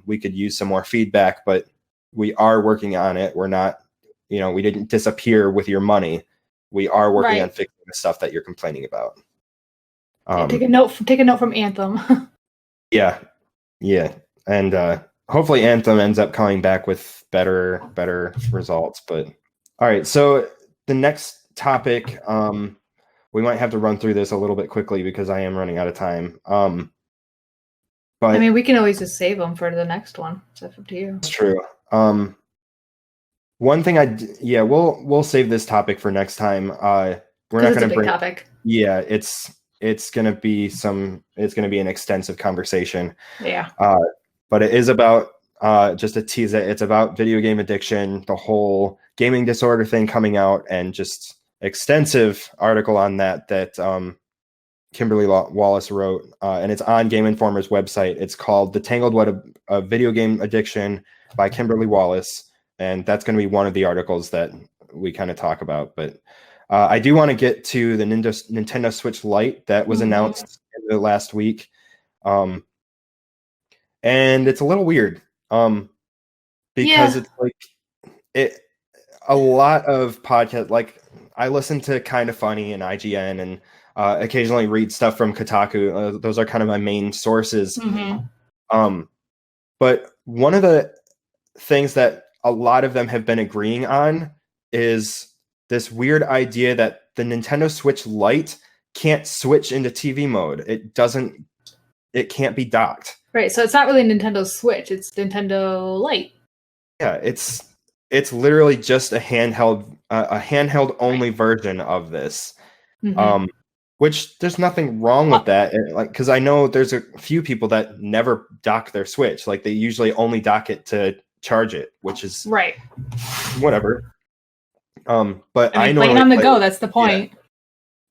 We could use some more feedback, but we are working on it. We're not, we didn't disappear with your money. We are working on fixing the stuff that you're complaining about. Take a note from Anthem. Yeah, and hopefully Anthem ends up coming back with better results. But all right, so the next topic, we might have to run through this a little bit quickly because I am running out of time. But I mean, we can always just save them for the next one. It's up to you. that's true. One thing we'll save this topic for next time. We're not going to bring topic. Yeah, it's going to be an extensive conversation. Yeah. But it is about just to tease it. It's about video game addiction, the whole gaming disorder thing coming out, and just extensive article on that Kimberly Wallace wrote, and it's on Game Informer's website. It's called "The Tangled Web of Video Game Addiction" by Kimberly Wallace, and that's going to be one of the articles that we kind of talk about. But I do want to get to the Nintendo Switch Lite that was announced in the last week, and it's a little weird because it's like a lot of podcasts. Like I listen to Kind of Funny and IGN and occasionally read stuff from Kotaku. Those are kind of my main sources. But one of the things that a lot of them have been agreeing on is this weird idea that the Nintendo Switch Lite can't switch into TV mode. It can't be docked. Right, so it's not really Nintendo Switch, it's Nintendo Lite. Yeah, it's literally just a handheld only version of this. Which there's nothing wrong with that. Like, because I know there's a few people that never dock their Switch. Like they usually only dock it to charge it, which is right. Whatever. But I playing on the go. That's the point.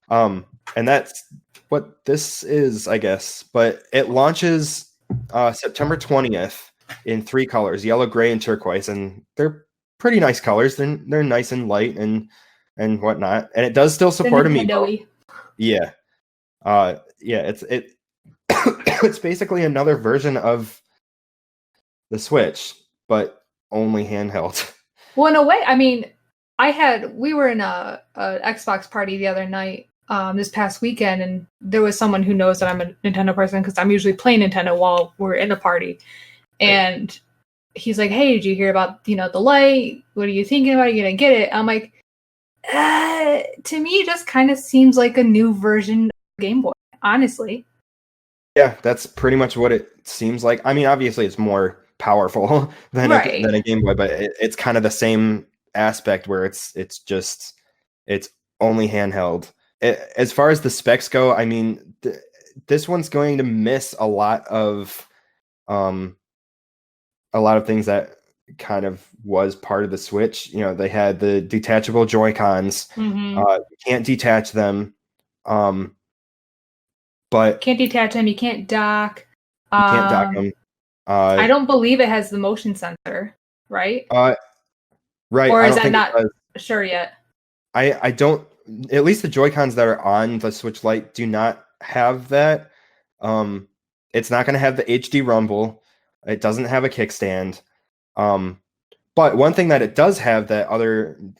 Yeah. And that's what this is, I guess. But it launches September 20th in 3 colors: yellow, gray, and turquoise, and they're pretty nice colors. They're nice and light and whatnot. And it does still support Amiibo. Yeah. It's it's basically another version of the Switch, but only handheld. Well, in a way, I mean, we were in a Xbox party the other night, this past weekend, and there was someone who knows that I'm a Nintendo person because I'm usually playing Nintendo while we're in a party. And he's like, "Hey, did you hear about, the Lite? What are you thinking about? Are you gonna get it?" I'm like, to me, it just kind of seems like a new version of Game Boy, honestly. Yeah, that's pretty much what it seems like. I mean, obviously, it's more powerful than a Game Boy, but it's kind of the same aspect where it's only handheld. As far as the specs go, I mean, this one's going to miss a lot of things that kind of was part of the Switch. They had the detachable Joy-Cons. You can't detach them. But can't detach them. You can't dock. You can't dock them. I don't believe it has the motion sensor, right? Right. Or is that not sure yet? I don't. At least the Joy-Cons that are on the Switch Lite do not have that. It's not going to have the HD rumble. It doesn't have a kickstand. But one thing that it does have that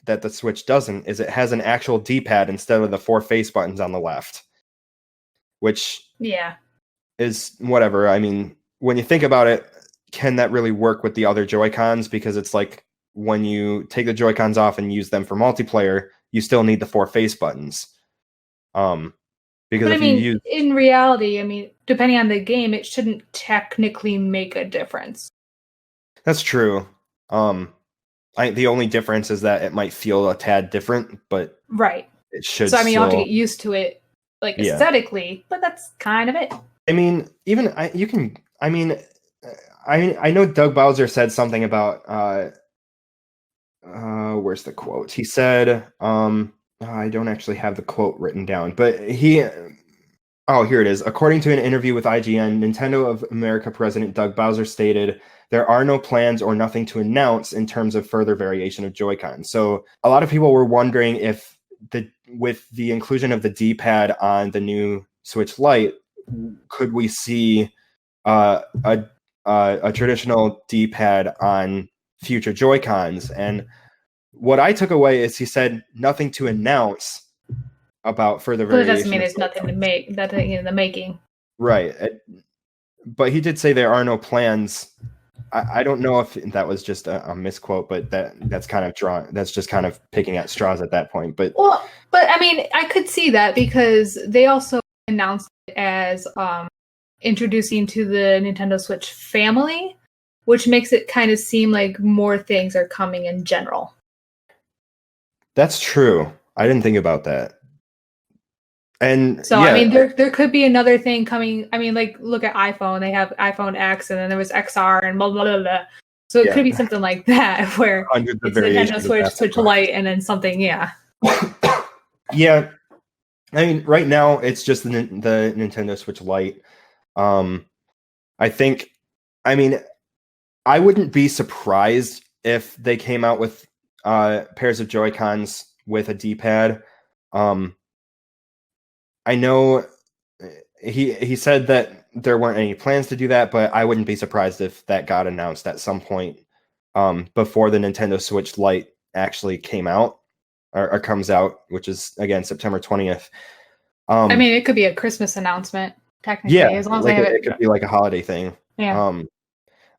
the Switch doesn't is it has an actual D-pad instead of the 4 face buttons on the left, which is whatever. I mean, when you think about it, can that really work with the other Joy-Cons? Because it's like when you take the Joy-Cons off and use them for multiplayer, you still need the 4 face buttons. Because in reality, depending on the game, it shouldn't technically make a difference. That's true. The only difference is that it might feel a tad different, but it should. So you'll have to get used to it, aesthetically, but that's kind of it. I mean, I know Doug Bowser said something about where's the quote? He said, I don't actually have the quote written down, but here it is. According to an interview with IGN, Nintendo of America President Doug Bowser stated, "There are no plans or nothing to announce in terms of further variation of Joy-Con." So a lot of people were wondering if with the inclusion of the D-pad on the new Switch Lite, could we see a traditional D-pad on future Joy-Cons? And what I took away is he said nothing to announce about further variation. But it doesn't mean there's nothing to make, nothing in the making. Right. But he did say there are no plans. I don't know if that was just a misquote, but that's kind of picking at straws at that point. But I mean, I could see that because they also announced it as introducing to the Nintendo Switch family, which makes it kind of seem like more things are coming in general. That's true. I didn't think about that. And so, yeah, I mean, there could be another thing coming. I mean, like, look at iPhone. They have iPhone X, and then there was XR, and blah, blah, blah, blah. So it could be something like that, where hundreds of it's Nintendo Switch, variations. Switch Lite, and then something, yeah. Yeah. I mean, right now, it's just the Nintendo Switch Lite. I think, I mean, I wouldn't be surprised if they came out with pairs of Joy-Cons with a D-pad. I know he said that there weren't any plans to do that, but I wouldn't be surprised if that got announced at some point before the Nintendo Switch Lite actually came out or comes out, which is, again, September 20th. I mean, it could be a Christmas announcement, technically. Yeah, as long as like they have it could be like a holiday thing. Yeah.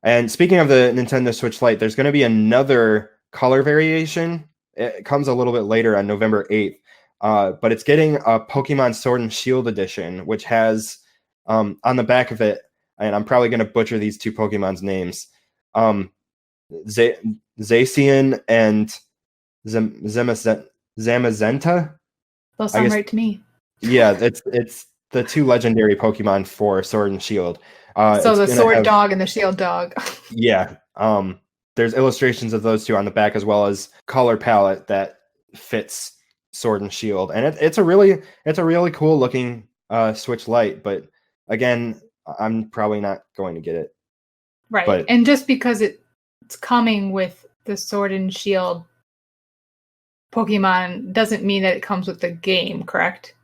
And speaking of the Nintendo Switch Lite, there's going to be another color variation. It comes a little bit later on November 8th. But it's getting a Pokemon Sword and Shield edition, which has on the back of it, and I'm probably going to butcher these two Pokemon's names, Zacian and Zamazenta. Those sound right to me. Yeah, it's the two legendary Pokemon for Sword and Shield. So the Sword Dog and the Shield Dog. Yeah. There's illustrations of those two on the back, as well as color palette that fits Sword and Shield, and it's a really cool looking Switch Lite. But again, I'm probably not going to get it. Right, but, and just because it's coming with the Sword and Shield Pokemon doesn't mean that it comes with the game, correct?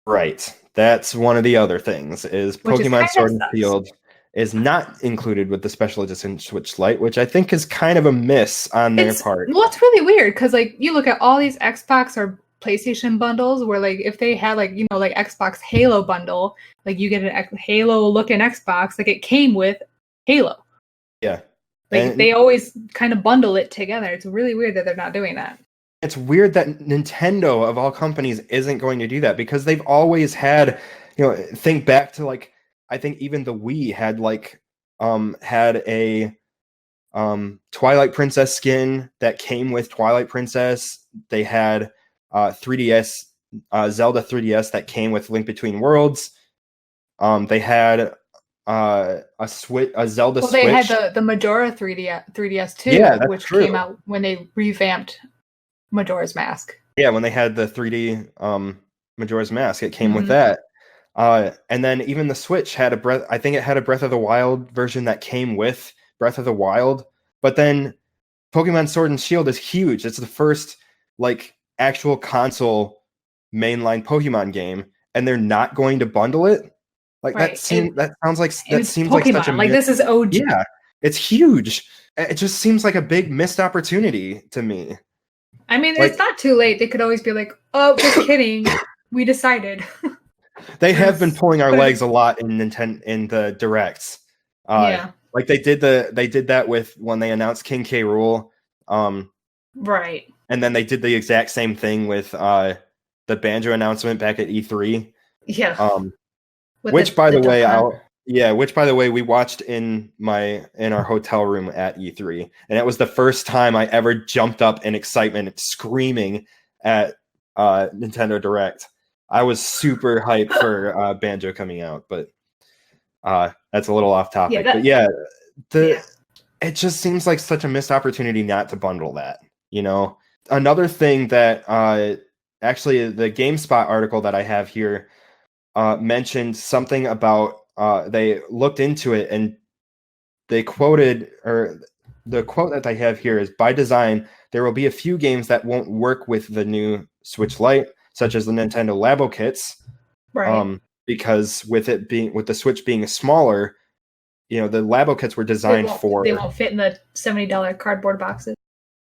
Right. That's one of the other things is Pokemon Sword and Shield is not included with the special edition Switch Lite, which I think is kind of a miss on their part. Well, it's really weird because, like, you look at all these Xbox or PlayStation bundles where, like, if they had, like, you know, like Xbox Halo bundle, like you get a Halo looking Xbox, like it came with Halo. Yeah. Like they always kind of bundle it together. It's really weird that they're not doing that. It's weird that Nintendo, of all companies, isn't going to do that, because they've always had, you know, think back to, like, I think even the Wii had, like, had a Twilight Princess skin that came with Twilight Princess. They had 3DS, Zelda 3DS that came with Link Between Worlds. They had a Zelda Switch. They had the Majora 3DS too, which came out when they revamped Majora's Mask. Yeah, when they had the 3D Majora's Mask, it came with that. And then even the Switch had I think it had a Breath of the Wild version that came with Breath of the Wild. But then Pokemon Sword and Shield is huge. It's the first, like, actual console mainline Pokemon game, and they're not going to bundle it. Like, that seems like such a, like, this is OG. Yeah, it's huge. It just seems like a big missed opportunity to me. I mean, it's not too late. They could always be like, "Oh, just kidding. We decided." They have been pulling our legs a lot in the directs. Yeah, like they did that with when they announced King K. Rool. Right. And then they did the exact same thing with the Banjo announcement back at E3. Yeah. Which by the way, we watched in our hotel room at E3, and it was the first time I ever jumped up in excitement, screaming at Nintendo Direct. I was super hyped for Banjo coming out, but that's a little off topic. It just seems like such a missed opportunity not to bundle that, you know? Another thing that actually the GameSpot article that I have here mentioned something about they looked into it, and they quoted, or the quote that I have here is, "By design, there will be a few games that won't work with the new Switch Lite, such as the Nintendo Labo kits, right? Because with the Switch being smaller, you know, the Labo kits were designed they won't fit in the $70 cardboard boxes."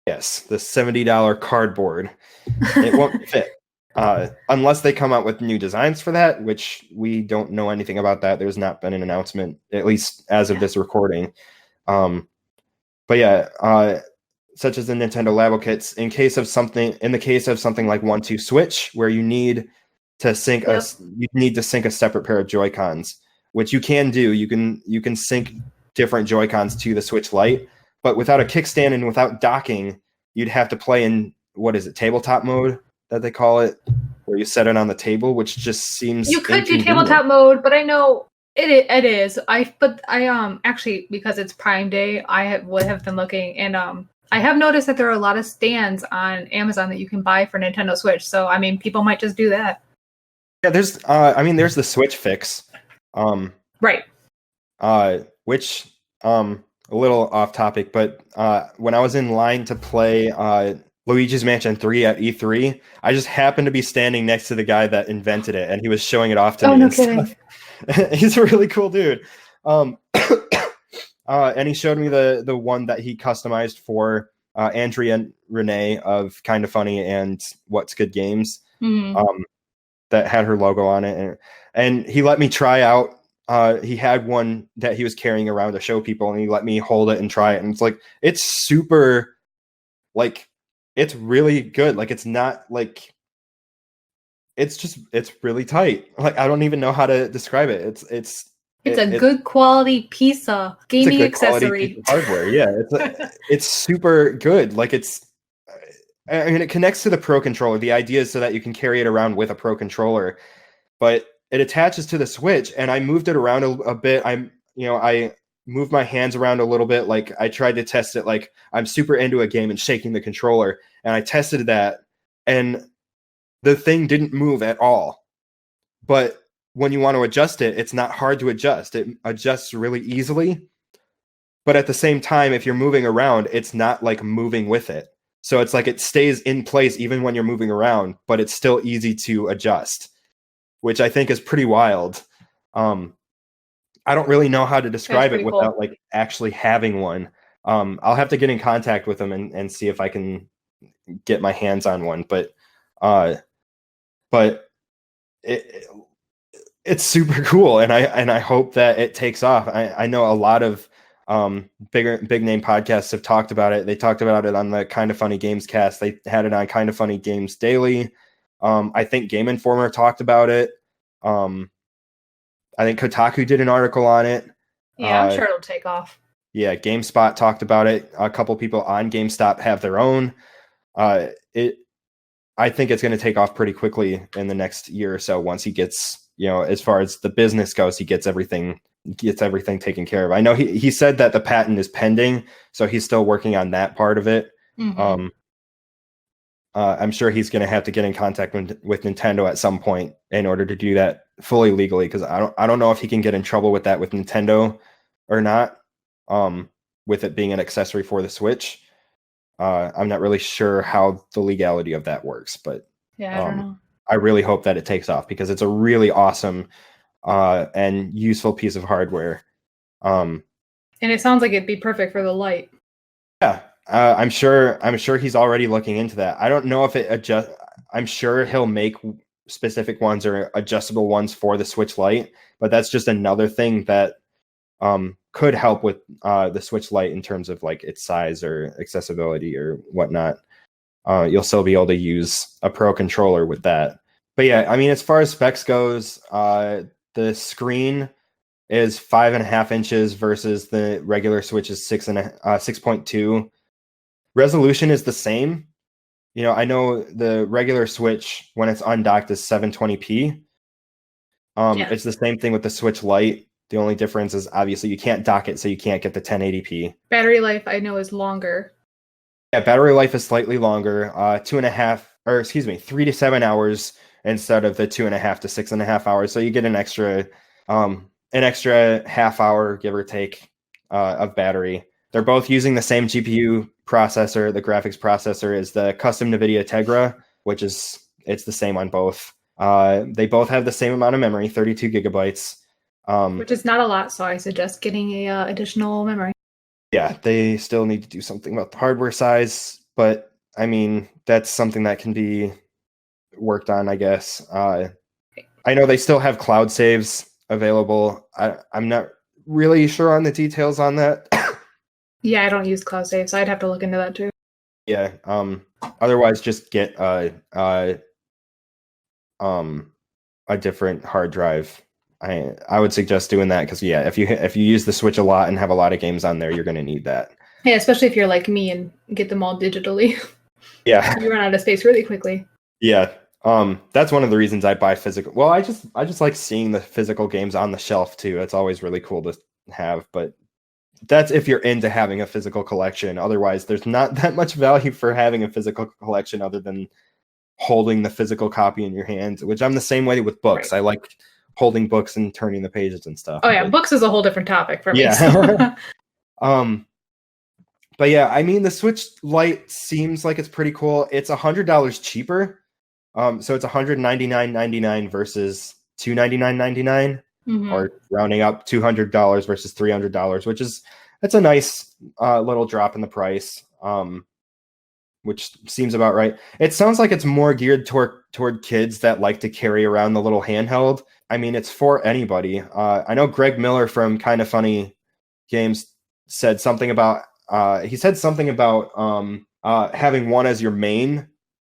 Yes, the $70 cardboard. It won't fit. Unless they come out with new designs for that, which we don't know anything about that. There's not been an announcement, at least as of this recording. But yeah, such as the Nintendo Labo kits, in the case of something like 1-2 Switch, where you need to sync a separate pair of Joy-Cons. which you can do. You can sync different Joy-Cons to the Switch Lite, but without a kickstand and without docking, you'd have to play in, what is it, tabletop mode that they call it, where you set it on the table, which just seems You could do inconvenient. tabletop mode, but I know it is. I actually, because it's Prime Day, would have been looking, and I have noticed that there are a lot of stands on Amazon that you can buy for Nintendo Switch. So I mean, people might just do that. Yeah, there's the SwitchFix, Right. which a little off topic, but when I was in line to play Luigi's Mansion 3 at E3, I just happened to be standing next to the guy that invented it, and he was showing it off to me. No and kidding. Stuff. He's a really cool dude. And he showed me the one that he customized for Andrea and Renee of Kinda Funny and What's Good Games. Mm-hmm. That had her logo on it, and he let me try out. He had one that he was carrying around to show people, and he let me hold it and try it. And it's like, it's super, like, it's really good. Like, it's not like, it's really tight. Like, I don't even know how to describe it. It's a good quality piece of gaming accessory. Piece of hardware. Yeah, it's super good. Like, I mean, it connects to the Pro Controller. The idea is so that you can carry it around with a Pro Controller, but it attaches to the Switch, and I moved it around a bit. I moved my hands around a little bit. Like, I tried to test it. Like, I'm super into a game and shaking the controller, and I tested that, and the thing didn't move at all. But when you want to adjust it, it's not hard to adjust. It adjusts really easily. But at the same time, if you're moving around, it's not like moving with it. So it's like it stays in place even when you're moving around, but it's still easy to adjust, which I think is pretty wild. I don't really know how to describe it without like actually having one. I'll have to get in contact with them and see if I can get my hands on one. But it's super cool, and I hope that it takes off. I know a lot of big name podcasts have talked about it. They talked about it on the Kinda Funny Gamescast. They had it on Kinda Funny Games Daily. I think Game Informer talked about it. I think Kotaku did an article on it. Yeah, I'm sure it'll take off. Yeah, GameSpot talked about it. A couple people on GameStop have their own. I think it's going to take off pretty quickly in the next year or so. Once he gets, as far as the business goes, he gets everything taken care of. I know he said that the patent is pending, so he's still working on that part of it. Mm-hmm. I'm sure he's going to have to get in contact with Nintendo at some point in order to do that fully legally, because I don't know if he can get in trouble with that with Nintendo or not, with it being an accessory for the Switch. I'm not really sure how the legality of that works, but yeah, I don't know. I really hope that it takes off, because it's a really awesome and useful piece of hardware. And it sounds like it'd be perfect for the Lite. Yeah, I'm sure he's already looking into that. I don't know if it I'm sure he'll make specific ones or adjustable ones for the Switch Lite, but that's just another thing that could help with the Switch Lite in terms of like its size or accessibility or whatnot. You'll still be able to use a Pro Controller with that. But yeah, I mean, as far as specs goes, the screen is 5.5 inches versus the regular Switch is 6.2. Resolution is the same. I know the regular Switch, when it's undocked, is 720p. It's the same thing with the Switch Lite. The only difference is obviously you can't dock it, so you can't get the 1080p. Battery life, I know, is longer. Yeah, battery life is slightly longer. 3 to 7 hours instead of the 2.5 to 6.5 hours. So you get an extra half hour, give or take, of battery. They're both using the same GPU processor. The graphics processor is the custom NVIDIA Tegra, it's the same on both. They both have the same amount of memory, 32 gigabytes. Which is not a lot, so I suggest getting a additional memory. Yeah, they still need to do something about the hardware size, but I mean, that's something that can be worked on, I guess. I know they still have cloud saves available. I'm not really sure on the details on that. Yeah, I don't use cloud save, so I'd have to look into that too. Yeah. Otherwise, just get a different hard drive I would suggest doing that because if you use the Switch a lot and have a lot of games on there, you're going to need that. Yeah, especially if you're like me and get them all digitally. Yeah, you run out of space really quickly. Yeah, that's one of the reasons I buy physical. Well, I just like seeing the physical games on the shelf too. It's always really cool to have, but that's if you're into having a physical collection. Otherwise, there's not that much value for having a physical collection other than holding the physical copy in your hand, which I'm the same way with books. Right. I like holding books and turning the pages and stuff. Oh yeah, books is a whole different topic for me. Yeah. But yeah, I mean, the Switch Lite seems like it's pretty cool. It's $100 cheaper. So it's $199.99 versus $299.99, or rounding up $200 versus $300, which is that's a nice little drop in the price, which seems about right. It sounds like it's more geared toward kids that like to carry around the little handheld. I mean, it's for anybody. I know Greg Miller from Kind of Funny Games said something about having one as your main.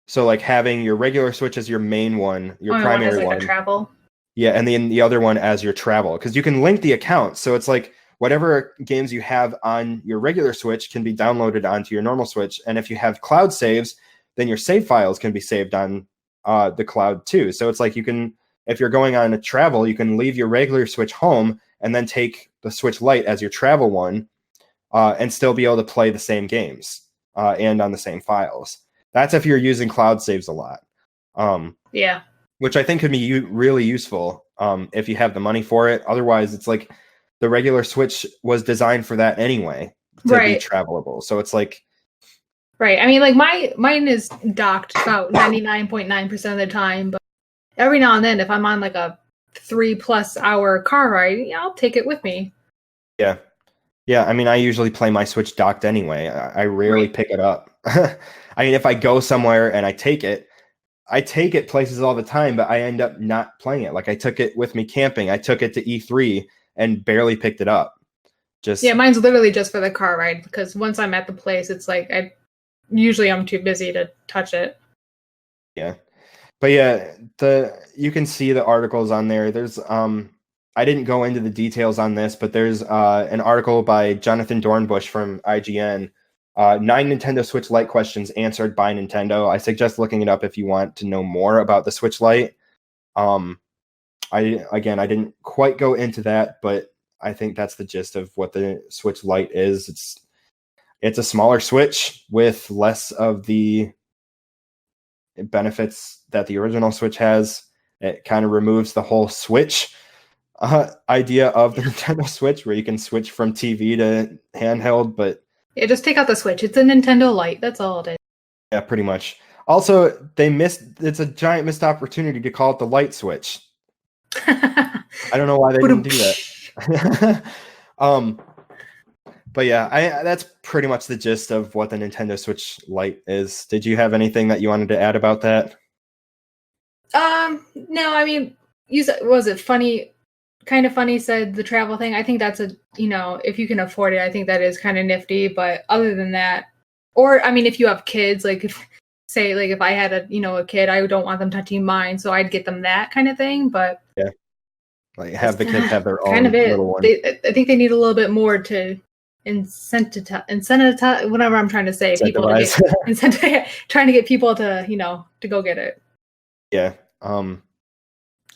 So like having your regular Switch as your main one, your primary one. A travel. Yeah, and then the other one as your travel, because you can link the account. So it's like whatever games you have on your regular Switch can be downloaded onto your normal Switch. And if you have cloud saves, then your save files can be saved on the cloud too. So it's like if you're going on a travel, you can leave your regular Switch home and then take the Switch Lite as your travel one and still be able to play the same games and on the same files. That's if you're using cloud saves a lot. Yeah. Which I think could be really useful if you have the money for it. Otherwise, it's like the regular Switch was designed for that anyway, to be travelable. So it's like... Right. I mean, like mine is docked about 99.9% of the time, but every now and then, if I'm on like a 3+ hour car ride, I'll take it with me. Yeah. Yeah, I mean, I usually play my Switch docked anyway. I rarely pick it up. I mean, if I go somewhere and I take it places all the time, but I end up not playing it. Like I took it with me camping. I took it to E3 and barely picked it up. Mine's literally just for the car ride, because once I'm at the place, it's like I'm too busy to touch it. Yeah. But yeah, you can see the articles on there. There's I didn't go into the details on this, but there's an article by Jonathan Dornbush from IGN. 9 Nintendo Switch Lite questions answered by Nintendo. I suggest looking it up if you want to know more about the Switch Lite. I didn't quite go into that, but I think that's the gist of what the Switch Lite is. It's a smaller Switch with less of the benefits that the original Switch has. It kind of removes the whole Switch idea of the Nintendo Switch, where you can switch from TV to handheld, but just take out the Switch. It's a Nintendo Lite. That's all it is. Yeah, pretty much. Also, it's a giant missed opportunity to call it the Light Switch. I don't know why they didn't do that. But yeah, that's pretty much the gist of what the Nintendo Switch Lite is. Did you have anything that you wanted to add about that? No, I mean, was it funny? Kind of Funny said the travel thing. I think that's if you can afford it, I think that is kind of nifty. But other than that, or I mean, if you have kids, like if I had a kid, I don't want them touching mine, so I'd get them that kind of thing. But yeah, like have the kids have their own kind of little one. I think they need a little bit more to incentivize whatever I'm trying to say. People to trying to get people to to go get it. Yeah.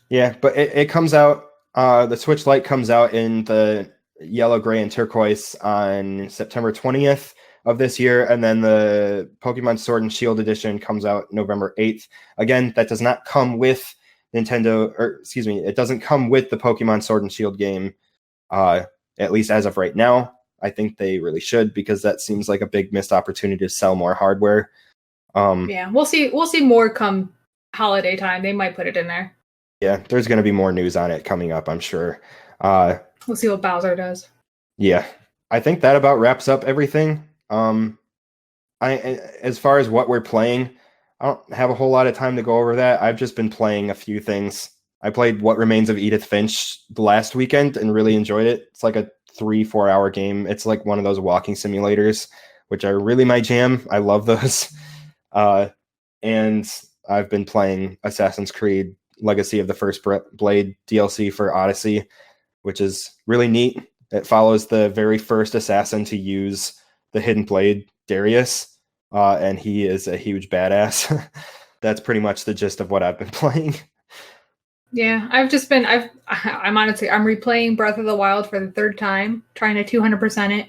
Yeah, but it comes out. The Switch Lite comes out in the yellow, gray, and turquoise on September 20th of this year, and then the Pokemon Sword and Shield edition comes out November 8th. Again, that does not come with it doesn't come with the Pokemon Sword and Shield game, at least as of right now. I think they really should, because that seems like a big missed opportunity to sell more hardware. Yeah, we'll see more come holiday time. They might put it in there. Yeah, there's going to be more news on it coming up, I'm sure. We'll see what Bowser does. Yeah, I think that about wraps up everything. As far as what we're playing, I don't have a whole lot of time to go over that. I've just been playing a few things. I played What Remains of Edith Finch the last weekend and really enjoyed it. It's like a 3-4 hour game. It's like one of those walking simulators, which are really my jam. I love those. And I've been playing Assassin's Creed Legacy of the First Blade DLC for Odyssey, which is really neat. It follows the very first assassin to use the hidden blade, Darius, and he is a huge badass. That's pretty much the gist of what I've been playing. Yeah, I'm replaying Breath of the Wild for the third time, trying to 200% it.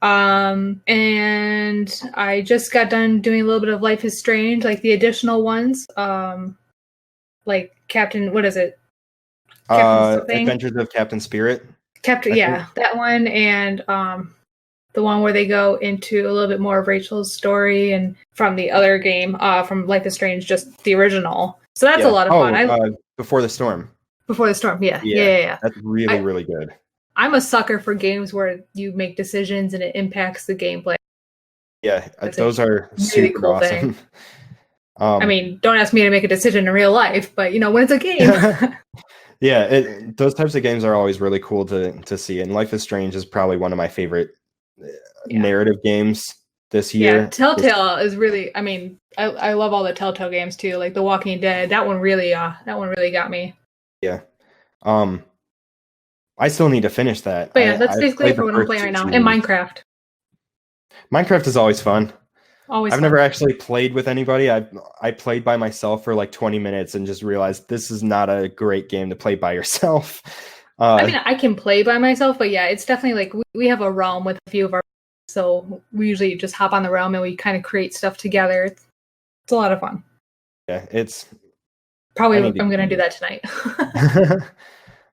And I just got done doing a little bit of Life is Strange, like the additional ones. Like Captain, what is it? Adventures of Captain Spirit. That one, and the one where they go into a little bit more of Rachel's story, and from the other game, from Life is Strange, just the original. So that's a lot of fun. Before the Storm. Before the Storm, yeah. That's really good. I'm a sucker for games where you make decisions and it impacts the gameplay. Yeah, those are really super awesome. I mean, don't ask me to make a decision in real life, but when it's a game. Yeah, those types of games are always really cool to see. And Life is Strange is probably one of my favorite narrative games this year. Yeah, Telltale is really. I mean, I love all the Telltale games too, like The Walking Dead. That one really got me. Yeah. I still need to finish that. But yeah, that's basically what I'm playing right now. And Minecraft. Minecraft is always fun. Always. I've never actually played with anybody. I played by myself for like 20 minutes and just realized this is not a great game to play by yourself. I mean, I can play by myself, but yeah, it's definitely like we have a realm with a few of our. So we usually just hop on the realm and we kind of create stuff together. It's a lot of fun. Yeah, it's probably I'm going to do that tonight.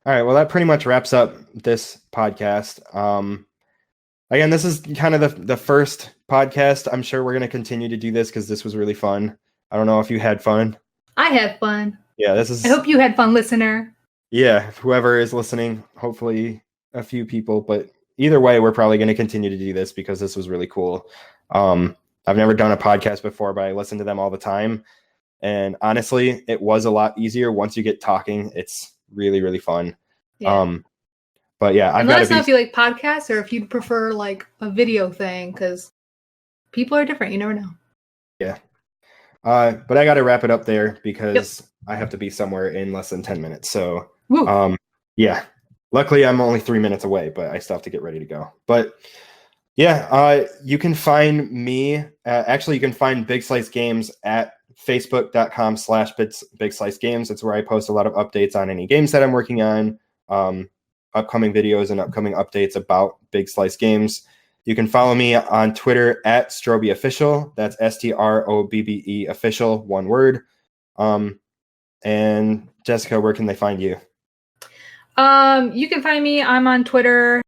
All right, well, that pretty much wraps up this podcast. Again, this is kind of the first podcast. I'm sure we're going to continue to do this because this was really fun. I don't know if you had fun. I had fun. Yeah, I hope you had fun, listener. Yeah, whoever is listening, hopefully a few people. But either way, we're probably going to continue to do this because this was really cool. I've never done a podcast before, but I listen to them all the time. And honestly, it was a lot easier once you get talking. It's really, really fun. Yeah. But yeah, let us know if you like podcasts or if you'd prefer like a video thing, because people are different. You never know. Yeah. But I got to wrap it up there because I have to be somewhere in less than 10 minutes. So, yeah. Luckily, I'm only 3 minutes away, but I still have to get ready to go. But yeah, you can find me. Actually, you can find BigSlice Games at facebook.com/BigSlice Games. It's where I post a lot of updates on any games that I'm working on, upcoming videos and upcoming updates about BigSlice Games. You can follow me on Twitter at Strobe Official. That's STROBBE Official, one word. And Jessica, where can they find you? You can find me. I'm on Twitter.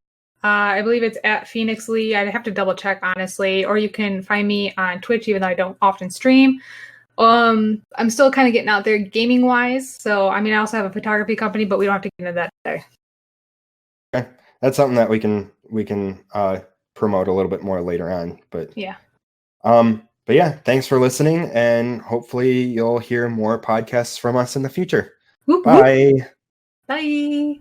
I believe it's at Phoenix Lee. I'd have to double check, honestly. Or you can find me on Twitch, even though I don't often stream. I'm still kind of getting out there gaming wise. So, I mean, I also have a photography company, but we don't have to get into that today. Okay. That's something that we can promote a little bit more later on. But yeah. But yeah, thanks for listening, and hopefully you'll hear more podcasts from us in the future. Whoop, Bye. Whoop. Bye.